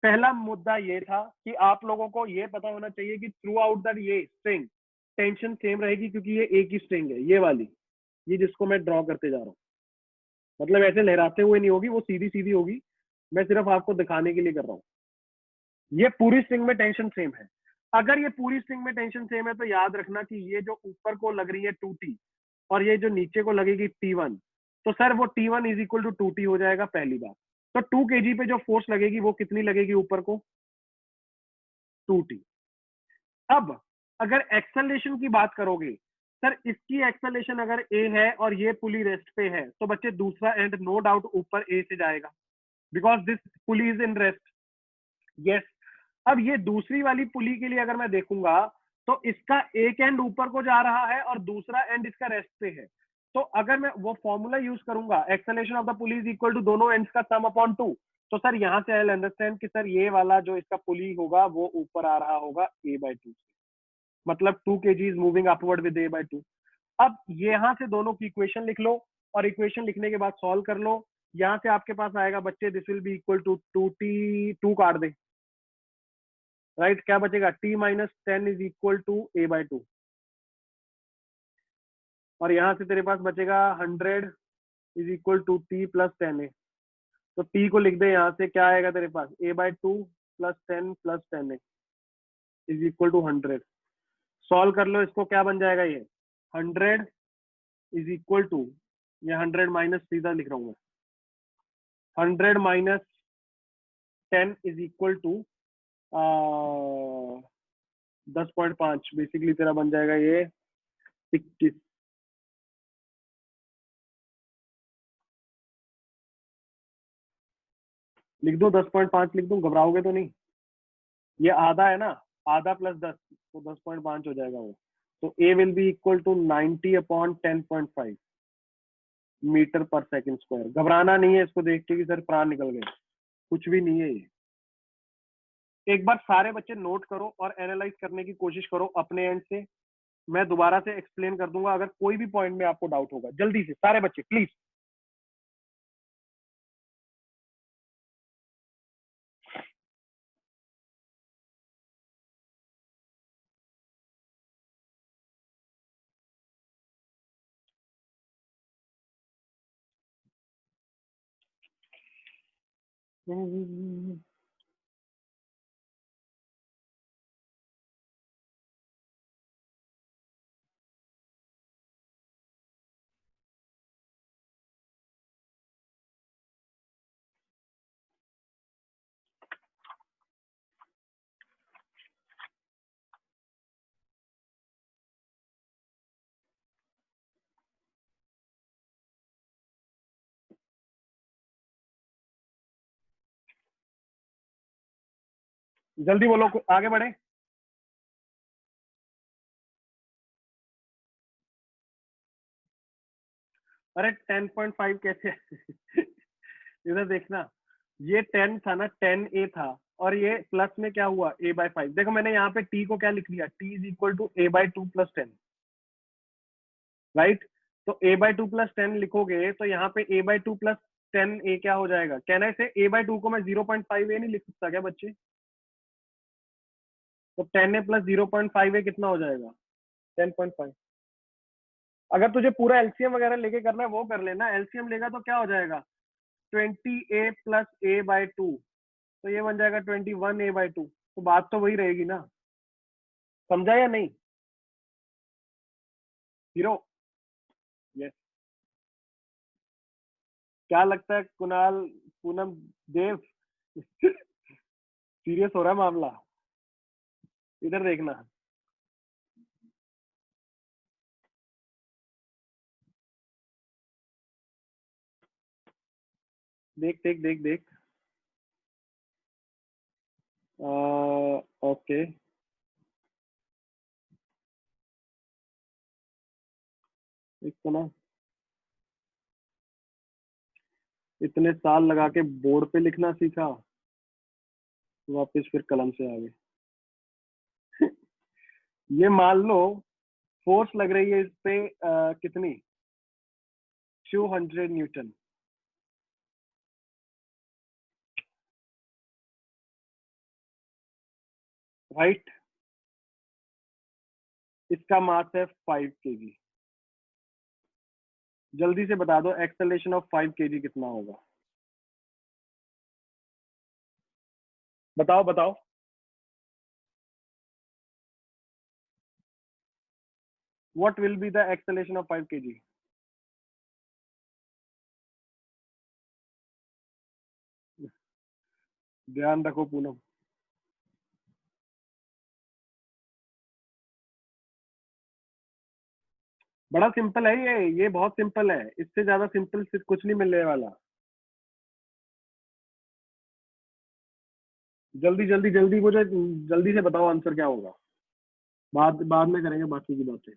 पहला मुद्दा ये था कि आप लोगों को ये पता होना चाहिए कि थ्रू आउट दैट ये स्ट्रिंग टेंशन सेम रहेगी, क्योंकि ये एक ही स्ट्रिंग है, ये वाली, ये जिसको मैं ड्रॉ करते जा रहा हूँ। मतलब ऐसे लहराते हुए नहीं होगी, वो सीधी सीधी होगी। मैं सिर्फ आपको दिखाने के लिए कर रहा हूँ। ये पूरी स्ट्रिंग में टेंशन सेम है। अगर ये पूरी स्ट्रिंग में टेंशन सेम है तो याद रखना कि ये जो ऊपर को लग रही है 2t और ये जो नीचे को लगेगी t1, तो सर वो t1 is equal to 2t हो जाएगा पहली बार। तो 2 kg पे जो फोर्स लगेगी वो कितनी लगेगी ऊपर को? 2t। अब अगर एक्सेलरेशन की बात करोगे, सर इसकी एक्सेलरेशन अगर a है और ये पुली रेस्ट पे है, तो बच्चे दूसरा एंड नो डाउट ऊपर a से जाएगा, because this pulley is in rest. Yes. अब ये दूसरी वाली पुली के लिए अगर मैं देखूंगा तो इसका एक एंड ऊपर को जा रहा है और दूसरा एंड इसका रेस्ट पे है। तो अगर मैं वो फॉर्मूला यूज करूंगा, acceleration of the pulley is equal to दोनों एंड्स का सम अपॉन 2, तो सर यहां से आई विल अंडरस्टैंड कि सर ये वाला जो इसका पुली होगा वो ऊपर आ रहा होगा a/2 से। मतलब 2 kg is moving upward with a/2। अब यहां से दोनों की इक्वेशन लिख लो और इक्वेशन लिखने के बाद सॉल्व कर लो। यहां से आपके पास आएगा बच्चे this will be equal to 2t, 2 काट दे, राइट। क्या बचेगा? t minus 10 is equal to a/2। और यहां से तेरे पास बचेगा 100 is equal to t plus 10a। तो t को लिख दे, यहां से क्या आएगा तेरे पास? a/2 plus 10 plus 10a is equal to 100। Solve कर लो इसको, क्या बन जाएगा ये? 100 इज इक्वल टू, ये 100 माइनस सीधा लिख रहा हूँ मैं, 100 minus 10 is equal to 10.5। Basically तेरा बन जाएगा ये 21। लिख दो 10.5 लिख दूं, घबराओगे तो नहीं? ये आधा है ना, आधा प्लस 10 तो 10.5 हो जाएगा वो। तो a will be equal to 90 upon 10.5 metre per second square. घबराना नहीं है इसको देख के कि सर प्राण निकल गए, कुछ भी नहीं है ये। एक बार सारे बच्चे नोट करो और एनालाइज करने की कोशिश करो अपने एंड से। मैं दोबारा से एक्सप्लेन कर दूंगा अगर कोई भी पॉइंट में आपको डाउट होगा। जल्दी से सारे बच्चे प्लीज। जल्दी बोलो, आगे बढ़े। अरे 10.5 कैसे? इधर देखना, ये 10 था ना, 10a था और ये प्लस में क्या हुआ? a/5। देखो मैंने यहाँ पे t को क्या लिख लिया? t is equal to a/2 plus 10, right. तो a/2 प्लस 10 लिखोगे तो यहाँ पे a/2 प्लस 10a क्या हो जाएगा? कहना है से a/2 को मैं 0.5a नहीं लिख सकता क्या बच्चे? तो 10a प्लस 0.5a कितना हो जाएगा? 10.5। अगर तुझे पूरा एलसीएम वगैरह लेके करना है वो कर लेना, एलसीएम लेगा तो क्या हो जाएगा? 20a प्लस a/2, तो ये बन जाएगा 21a/2। तो बात तो वही रहेगी ना, समझा या नहीं हीरो? यस। क्या लगता है कुणाल, पूनम, देव? सीरियस हो रहा है मामला, इधर देखना। देख देख देख देख। ओके। एक तो ना इतने साल लगा के बोर्ड पे लिखना सीखा, वापस फिर कलम से आ गए। ये मान लो फोर्स लग रही है इस पे कितनी, 200 न्यूटन, राइट? इसका मास है 5 kg। जल्दी से बता दो एक्सेलरेशन ऑफ 5 kg कितना होगा, बताओ बताओ। What will be the acceleration of 5 kg? ध्यान रखो पूनम। बड़ा सिंपल है ये बहुत सिंपल है, इससे ज्यादा सिंपल सिर्फ कुछ नहीं मिलने वाला। जल्दी जल्दी जल्दी मुझे जल्दी से बताओ आंसर क्या होगा, बाद बाद में करेंगे बाकी की बातें।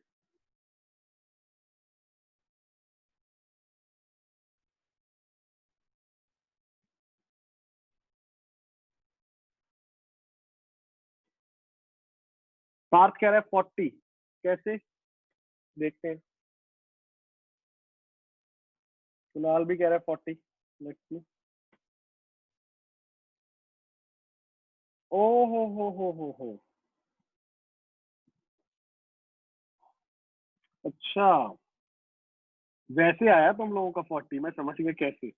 पार्थ कह रहा है 40, कैसे, देखते हैं। कुणाल भी कह रहा है 40। Let's see. ओ हो। अच्छा, वैसे आया तुम लोगों का 40, मैं समझ गया कैसे।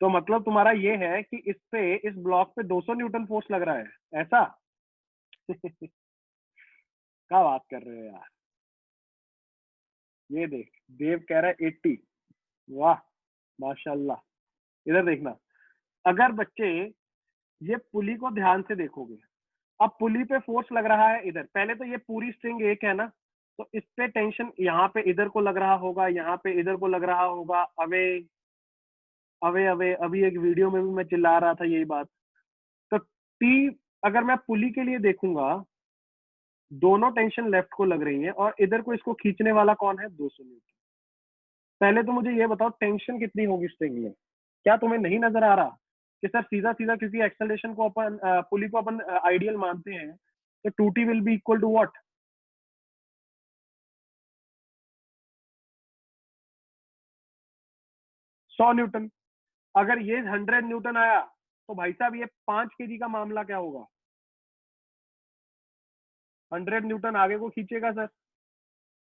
तो मतलब तुम्हारा ये है कि इस पे, इस ब्लॉक पे 200 न्यूटन फोर्स लग रहा है, ऐसा? क्या बात कर रहे हो यार। ये देख, देव कह रहा है 80। वाह, माशाल्लाह। इधर देखना, अगर बच्चे ये पुली को ध्यान से देखोगे, अब पुली पे फोर्स लग रहा है इधर, पहले तो ये पूरी स्ट्रिंग एक है ना, तो इस पे टेंशन यहाँ पे इधर को लग रहा होगा, यहाँ पे इधर को लग रहा होगा। अवे अवे अवे, अभी एक वीडियो में भी मैं चिल्ला रहा था यही बात। तो टी, अगर मैं पुली के लिए देखूंगा, दोनों टेंशन लेफ्ट को लग रही है और इधर को इसको खींचने वाला कौन है, 200 न्यूटन। पहले तो मुझे ये बताओ टेंशन कितनी होगी स्ट्रिंग में, क्या तुम्हें नहीं नजर आ रहा कि सर सीधा सीधा, क्योंकि एक्सेलरेशन को अपन पुली को अपन आइडियल मानते हैं, तो 2T will be equal to what, 100 newton. अगर ये 100 न्यूटन आया तो भाई साहब ये 5 kg का मामला क्या होगा, 100 न्यूटन आगे को खींचेगा सर,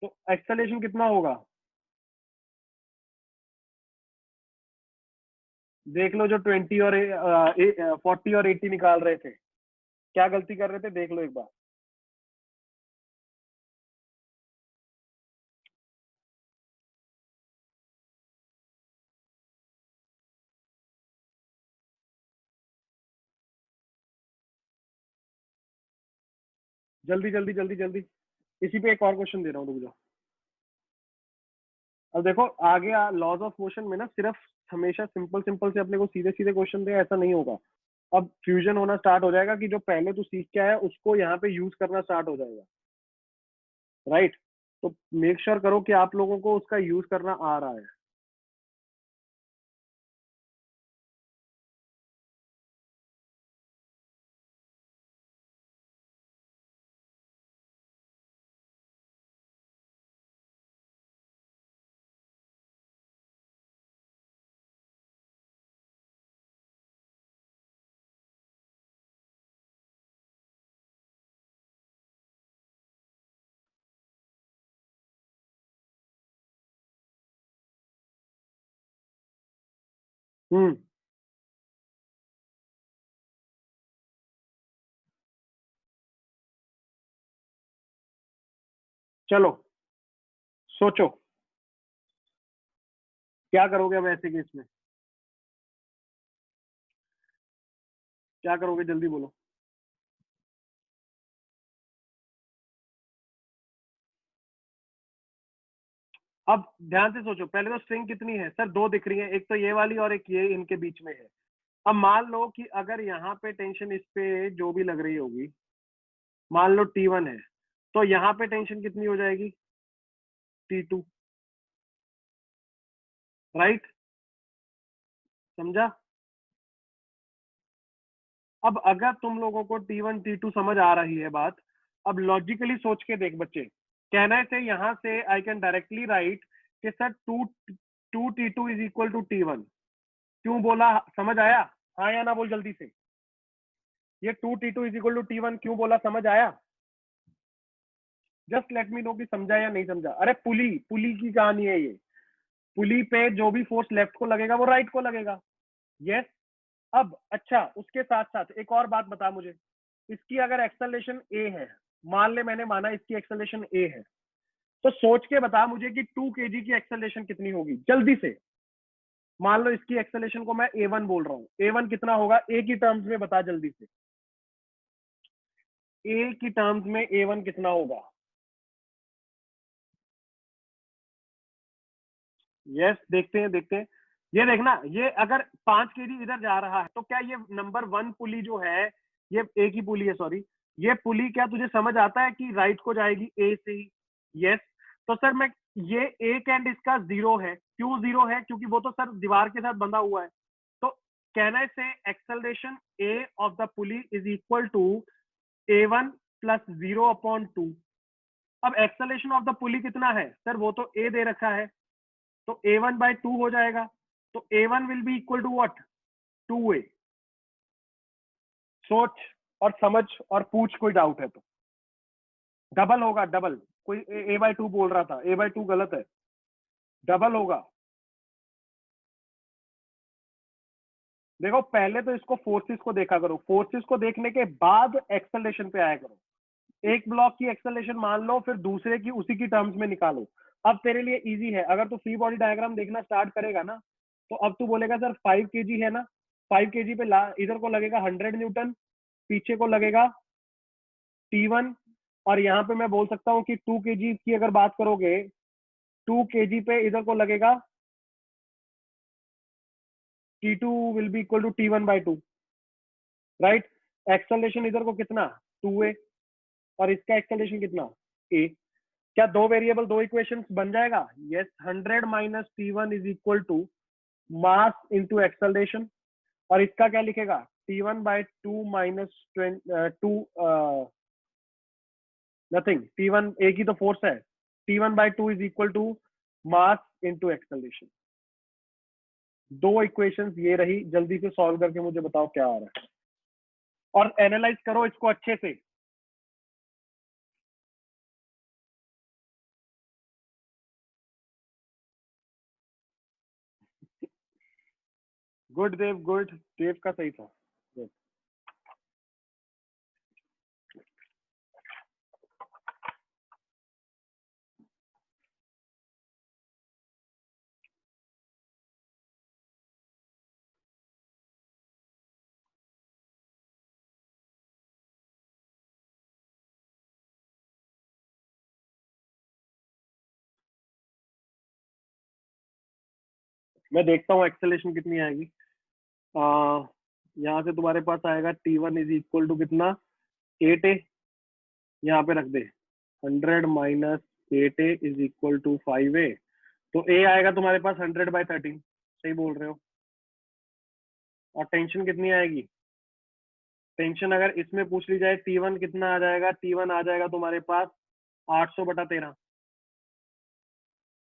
तो एक्सेलरेशन कितना होगा? देख लो, जो 20 और 40 और 80 निकाल रहे थे, क्या गलती कर रहे थे, देख लो एक बार। जल्दी जल्दी जल्दी जल्दी, इसी पे एक और क्वेश्चन दे रहा हूँ, रुक जाओ। अब देखो आगे लॉज ऑफ मोशन में ना सिर्फ हमेशा सिंपल सिंपल से अपने को सीधे सीधे क्वेश्चन दे, ऐसा नहीं होगा। अब फ्यूजन होना स्टार्ट हो जाएगा कि जो पहले तू सीख के आया उसको यहाँ पे यूज करना स्टार्ट हो जाएगा, राइट? तो मेक श्योर करो कि आप लोगों को उसका यूज करना आ रहा है। हम्म। चलो सोचो क्या करोगे अब ऐसे केस में, क्या करोगे जल्दी बोलो। अब ध्यान से सोचो, पहले तो स्ट्रिंग कितनी है सर, दो दिख रही है, एक तो ये वाली और एक ये इनके बीच में है। अब मान लो कि अगर यहाँ पे टेंशन इस पे जो भी लग रही होगी, मान लो T1 है, तो यहाँ पे टेंशन कितनी हो जाएगी, T2, राइट, समझा। अब अगर तुम लोगों को T1 T2 समझ आ रही है बात, अब लॉजिकली सोच के देख बच्चे, कहना से यहाँ से आई कैन डायरेक्टली राइट कि sir two T2 is equal to T1। क्यों बोला, समझ आया, हाँ या ना बोल जल्दी से। ये 2T2 is equal to T1 क्यों बोला, समझ आया, जस्ट लेट मी नो कि समझा या नहीं समझा। अरे पुली पुली की कहानी है ये, पुली पे जो भी फोर्स लेफ्ट को लगेगा वो राइट को लगेगा, यस। अब अच्छा, उसके साथ साथ एक और बात बता मुझे, इसकी अगर एक्सेलरेशन ए है, मान ले मैंने माना इसकी एक्सेलरेशन ए है, तो सोच के बता मुझे कि 2 kg की एक्सेलरेशन कितनी होगी जल्दी से। मान लो इसकी एक्सेलरेशन को मैं A1 बोल रहा हूँ, A1 कितना होगा, ए की टर्म्स में बता जल्दी से, ए की टर्म्स में A1 कितना होगा। यस, देखते हैं देखते हैं। ये देखना, ये अगर 5 kg इधर जा रहा है तो क्या ये नंबर 1 पुली जो है, ये एक ही पुली है सॉरी, ये पुली क्या तुझे समझ आता है कि राइट को जाएगी ए से ही। यस, तो सर मैं, ये एक एंड इसका 0 है, क्यों 0 है, क्योंकि वो तो सर दीवार के साथ बंधा हुआ है। तो कहना से acceleration A of the pulley is equal to A1 plus 0/2। अब एक्सेलरेशन ऑफ द पुली कितना है सर, वो तो ए दे रखा है, तो A1/2 हो जाएगा। तो A1 will be equal to what, 2A। सोच और समझ और पूछ, कोई डाउट है तो। डबल होगा, डबल, कोई A/2 बोल रहा था, A/2 गलत है, डबल होगा। देखो पहले तो इसको फोर्सेस को देखा करो, फोर्सेस को देखने के बाद एक्सेलरेशन पे आया करो। एक ब्लॉक की एक्सेलरेशन मान लो, फिर दूसरे की उसी की टर्म्स में निकालो। अब तेरे लिए इजी है, अगर तू फ्री बॉडी डायग्राम देखना स्टार्ट करेगा ना, तो अब तू बोलेगा सर 5 kg है ना, 5 kg पे इधर को लगेगा 100 न्यूटन, पीछे को लगेगा T1, और यहाँ पे मैं बोल सकता हूँ कि 2 kg की अगर बात करोगे, 2 kg पे इधर को लगेगा T2 will be equal to T1/2, right. Acceleration इधर को कितना, 2A, और इसका एक्सेलरेशन कितना, A। क्या दो वेरिएबल दो इक्वेशंस बन जाएगा, yes. 100 minus T1 is equal to mass into acceleration, और इसका क्या लिखेगा, T1/2 minus 2, nothing, T1 A की तो फोर्स है, T1/2 is equal to mass into acceleration. दो इक्वेशंस ये रही, जल्दी से सॉल्व करके मुझे बताओ क्या आ रहा है, और एनालाइज करो इसको अच्छे से। गुड देव, गुड, देव का सही था। Good. मैं देखता हूँ एक्सेलरेशन कितनी आएगी। यहाँ से तुम्हारे पास आएगा T1 इज इक्वल टू कितना, 8A, यहाँ पे रख दे, 100 minus 8A is equal to 5A, तो A आएगा तुम्हारे पास 100/13, सही बोल रहे हो। और टेंशन कितनी आएगी, टेंशन अगर इसमें पूछ ली जाए, T1 कितना आ जाएगा, T1 आ जाएगा तुम्हारे पास 800/13।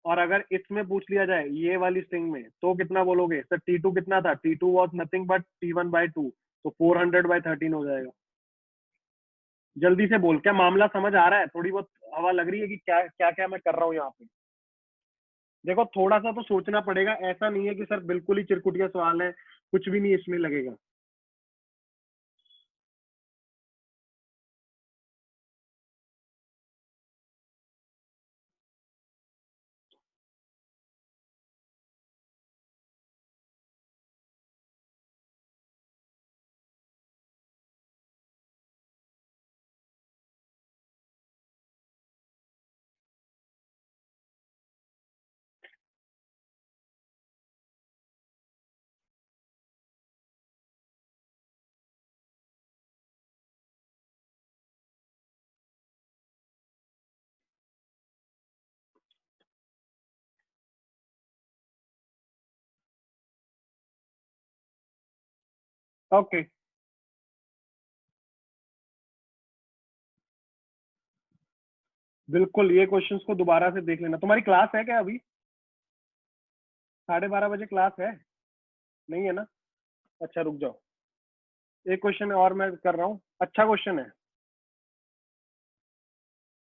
और अगर इसमें पूछ लिया जाए ये वाली स्ट्रिंग में, तो कितना बोलोगे सर, T2 कितना था, T2 was nothing but T1/2, तो 400/13 हो जाएगा। जल्दी से बोल, क्या मामला समझ आ रहा है, थोड़ी बहुत हवा लग रही है कि क्या क्या क्या मैं कर रहा हूँ यहाँ पे। देखो थोड़ा सा तो सोचना पड़ेगा, ऐसा नहीं है कि सर बिल्कुल ही चिरकुटिया सवाल है, कुछ भी नहीं इसमें लगेगा। ओके बिल्कुल, ये क्वेश्चंस को दोबारा से देख लेना। तुम्हारी क्लास है क्या अभी? 12:30 बजे क्लास है? नहीं है ना? अच्छा रुक जाओ, एक क्वेश्चन और मैं कर रहा हूँ, अच्छा क्वेश्चन है।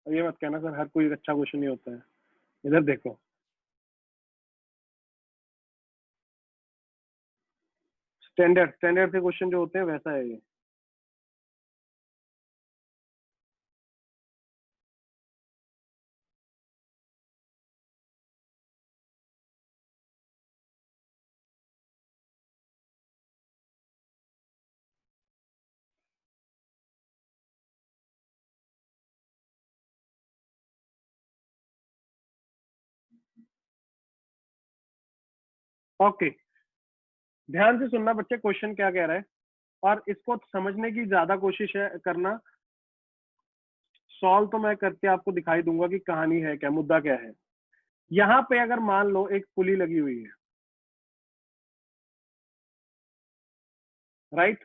ये मत कहना सर हर कोई अच्छा क्वेश्चन नहीं होता है। इधर देखो, स्टैंडर्ड स्टैंडर्ड से क्वेश्चन जो होते हैं वैसा है ये। ओके, ध्यान से सुनना बच्चे, क्वेश्चन क्या कह रहा है और इसको समझने की ज्यादा कोशिश है करना। सॉल्व तो मैं करके आपको दिखाई दूंगा कि कहानी है क्या, मुद्दा क्या है। यहाँ पे अगर मान लो एक पुली लगी हुई है, राइट,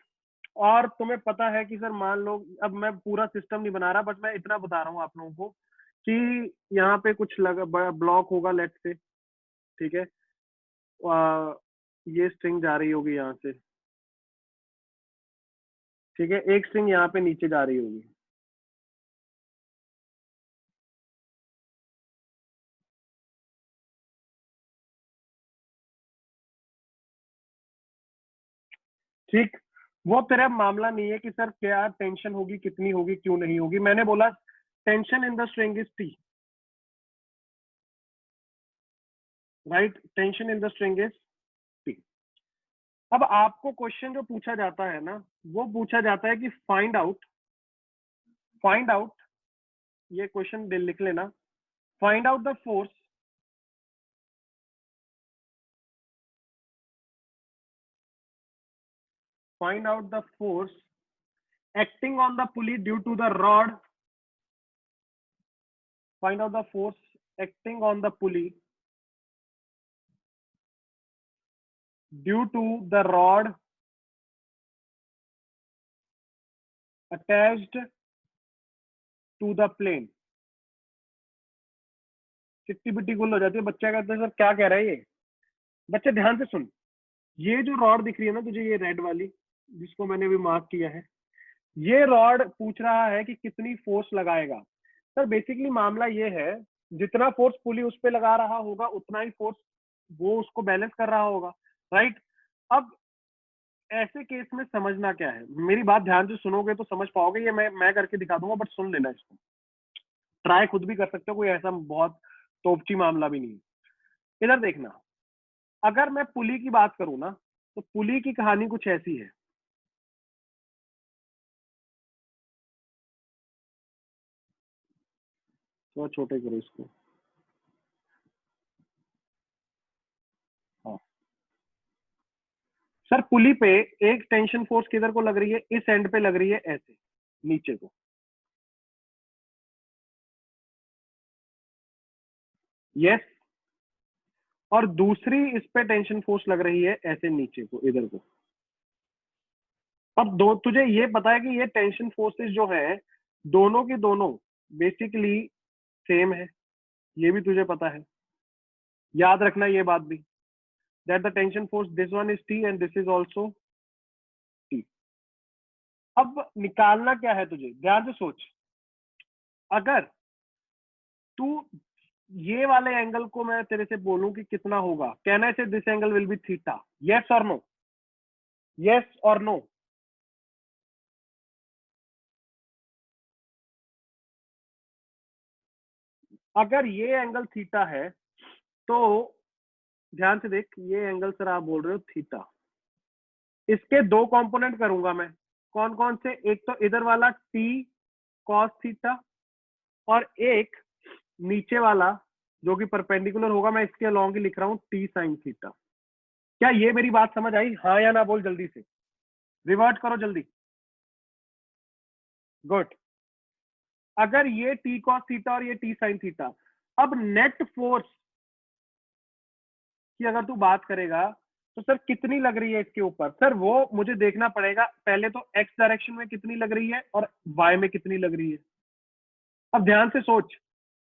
और तुम्हें पता है कि सर मान लो, अब मैं पूरा सिस्टम नहीं बना रहा बट मैं इतना बता रहा हूँ आप लोगों को कि यहाँ पे कुछ लगा ब्लॉक होगा लेट से, ठीक है, ये स्ट्रिंग जा रही होगी यहाँ से, ठीक है, एक स्ट्रिंग यहाँ पे नीचे जा रही होगी, ठीक। वो तेरा मामला नहीं है कि सर क्या टेंशन होगी, कितनी होगी, क्यों नहीं होगी। मैंने बोला tension in the string is T, right, tension in the string is T. अब आपको क्वेश्चन जो पूछा जाता है ना, वो पूछा जाता है कि फाइंड आउट, ये क्वेश्चन लिख लेना, find out the force find out the force acting on the pulley due to the rod, find out the force acting on the pulley due to the rod attached to the plane। चिट्टी बिट्टी गुल हो जाती है, बच्चा कहता है सर क्या कह रहा है ये। बच्चे ध्यान से सुन, ये जो रॉड दिख रही है ना तुझे, ये रेड वाली जिसको मैंने अभी मार्क किया है, ये रॉड पूछ रहा है कि कितनी फोर्स लगाएगा। सर बेसिकली मामला ये है, जितना फोर्स पुली उस पर लगा रहा होगा उतना ही फोर्स वो उसको बैलेंस कर रहा होगा, राइट। अब ऐसे केस में समझना क्या है, मेरी बात ध्यान से सुनोगे तो समझ पाओगे, ये मैं करके दिखा दूंगा बट सुन लेना इसको, ट्राई खुद भी कर सकते हो, कोई ऐसा बहुत तोपची मामला भी नहीं है। इधर देखना, अगर मैं पुली की बात करूं ना, तो पुली की कहानी कुछ ऐसी है, थोड़ा छोटे करो इसको, हाँ। सर पुली पे एक टेंशन फोर्स किधर को लग रही है, इस एंड पे लग रही है ऐसे नीचे को, यस, और दूसरी इस पे टेंशन फोर्स लग रही है ऐसे नीचे को, इधर को। अब दो तुझे ये पता है कि ये टेंशन फोर्सेस जो है दोनों की दोनों बेसिकली सेम है, ये भी तुझे पता है, याद रखना ये बात भी, that the tension force this one is T and this is also T. अब निकालना क्या है तुझे, ध्यान से सोच, अगर तू ये वाले एंगल को मैं तेरे से बोलूं कि कितना होगा, कहना से this angle will be theta, yes और नो, यस और नो। अगर ये एंगल थीटा है तो ध्यान से देख, ये एंगल सर आप बोल रहे हो थीटा, इसके दो कंपोनेंट करूंगा मैं, कौन कौन से, एक तो इधर वाला टी कॉस थीटा, और एक नीचे वाला जो कि परपेंडिकुलर होगा, मैं इसके अलोंग ही लिख रहा हूं टी साइन थीटा। क्या ये मेरी बात समझ आई, हाँ या ना बोल जल्दी से, रिवर्ट करो जल्दी, गुड। अगर ये टी कॉस थीटा और ये टी साइन थीटा, अब नेट फोर्स की अगर तू बात करेगा तो सर कितनी लग रही है इसके ऊपर? सर वो मुझे देखना पड़ेगा पहले तो एक्स डायरेक्शन में कितनी लग रही है और वाई में कितनी लग रही है। अब ध्यान से सोच,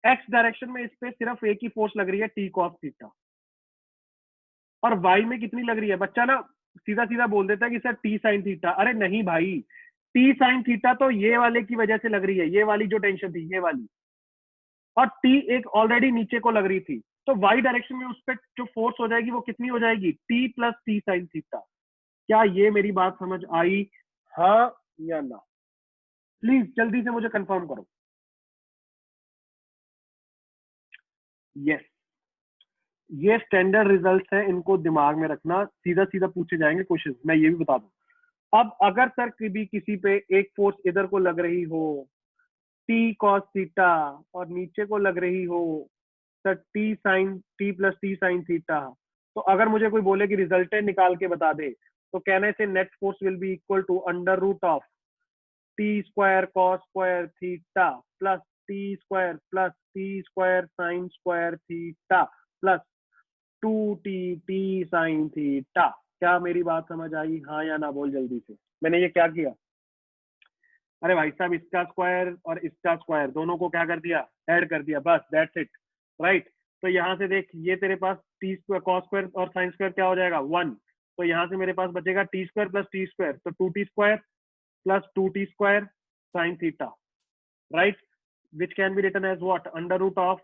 एक्स डायरेक्शन में इस पे सिर्फ एक ही फोर्स लग रही है टी कॉस थीटा, और वाई में कितनी लग रही है? बच्चा ना सीधा सीधा बोल देता है कि सर टी साइन थीटा। अरे नहीं भाई, टी साइन थीटा तो ये वाले की वजह से लग रही है, ये वाली जो टेंशन थी ये वाली, और टी एक ऑलरेडी नीचे को लग रही थी। तो वाई डायरेक्शन में उस पर जो फोर्स हो जाएगी वो कितनी हो जाएगी? T plus T sine theta. क्या ये मेरी बात समझ आई? हाँ या ना? प्लीज जल्दी से मुझे कंफर्म करो। यस, ये स्टैंडर्ड रिजल्ट्स हैं, इनको दिमाग में रखना, सीधा सीधा पूछे जाएंगे क्वेश्चन, मैं ये भी बता दूं। अब अगर सर कभी किसी पे एक फोर्स इधर को लग रही हो टी कॉस थीटा, और नीचे को लग रही हो sir T sine T plus T sine theta, तो अगर मुझे कोई बोले कि रिजल्टेंट निकाल के बता दे, तो कहने से net force will be equal to under root of T square cos square theta plus T square sine square theta plus 2t sine theta. क्या मेरी बात समझ आई? हाँ या ना बोल जल्दी से। मैंने ये क्या किया? अरे भाई साहब, इसका स्क्वायर और इसका स्क्वायर दोनों को क्या कर दिया? ऐड कर दिया, बस दैट्स इट। राइट। तो यहाँ से देख, ये तेरे पास टी स्क्वायर कॉस स्क्वायर और साइन स्क्वायर क्या हो जाएगा? 1। तो यहाँ से मेरे पास बचेगा T square plus T square, तो 2t square plus 2t square sine theta, right, which can be written as what? Under root of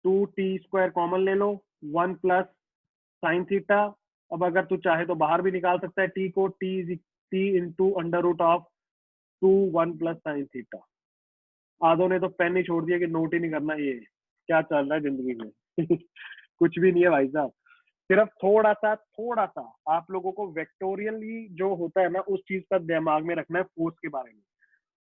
2t square common ले लो, 1 प्लस साइन थीटा। अब अगर तू चाहे तो बाहर भी निकाल सकता है टी को, T into under root of 1 plus sine theta. आधों ने तो पेन ही छोड़ दिया कि नोट ही नहीं करना। ये क्या चल रहा है जिंदगी में? कुछ भी नहीं है भाई साहब। सिर्फ थोड़ा सा आप लोगों को वेक्टोरियली जो होता है ना, उस चीज का दिमाग में रखना है फोर्स के बारे में।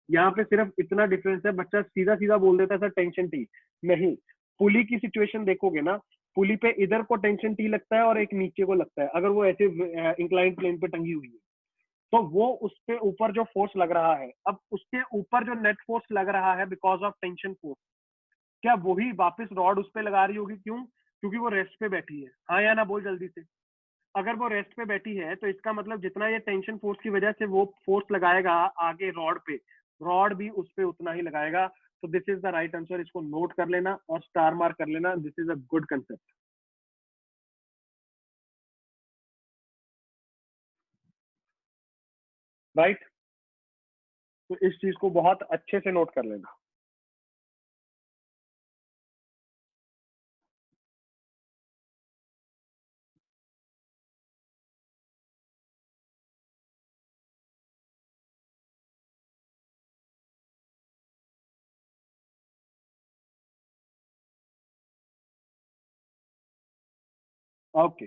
यहाँ पे सिर्फ इतना डिफरेंस है, बच्चा सीधा सीधा बोल देता है सर टेंशन टी। नहीं, पुली की सिचुएशन देखोगे ना, पुली पे इधर को टेंशन टी लगता है और एक नीचे को लगता है, अगर वो ऐसे इंक्लाइन प्लेन पे टंगी हुई है, तो वो उसके ऊपर जो फोर्स लग रहा है, अब उसके ऊपर जो नेट फोर्स लग रहा है बिकॉज ऑफ टेंशन फोर्स, क्या वही वापस रॉड उस पे लगा रही होगी? क्यों? क्योंकि वो रेस्ट पे बैठी है। हाँ या ना बोल जल्दी से। अगर वो रेस्ट पे बैठी है तो इसका मतलब जितना ये टेंशन फोर्स की वजह से वो फोर्स लगाएगा आगे रॉड पे, रॉड भी उस पे उतना ही लगाएगा। तो this is the right answer. इसको नोट कर लेना और स्टार मार्क कर लेना। This is a good concept, right. तो इस चीज को बहुत अच्छे से नोट कर लेना। ओके।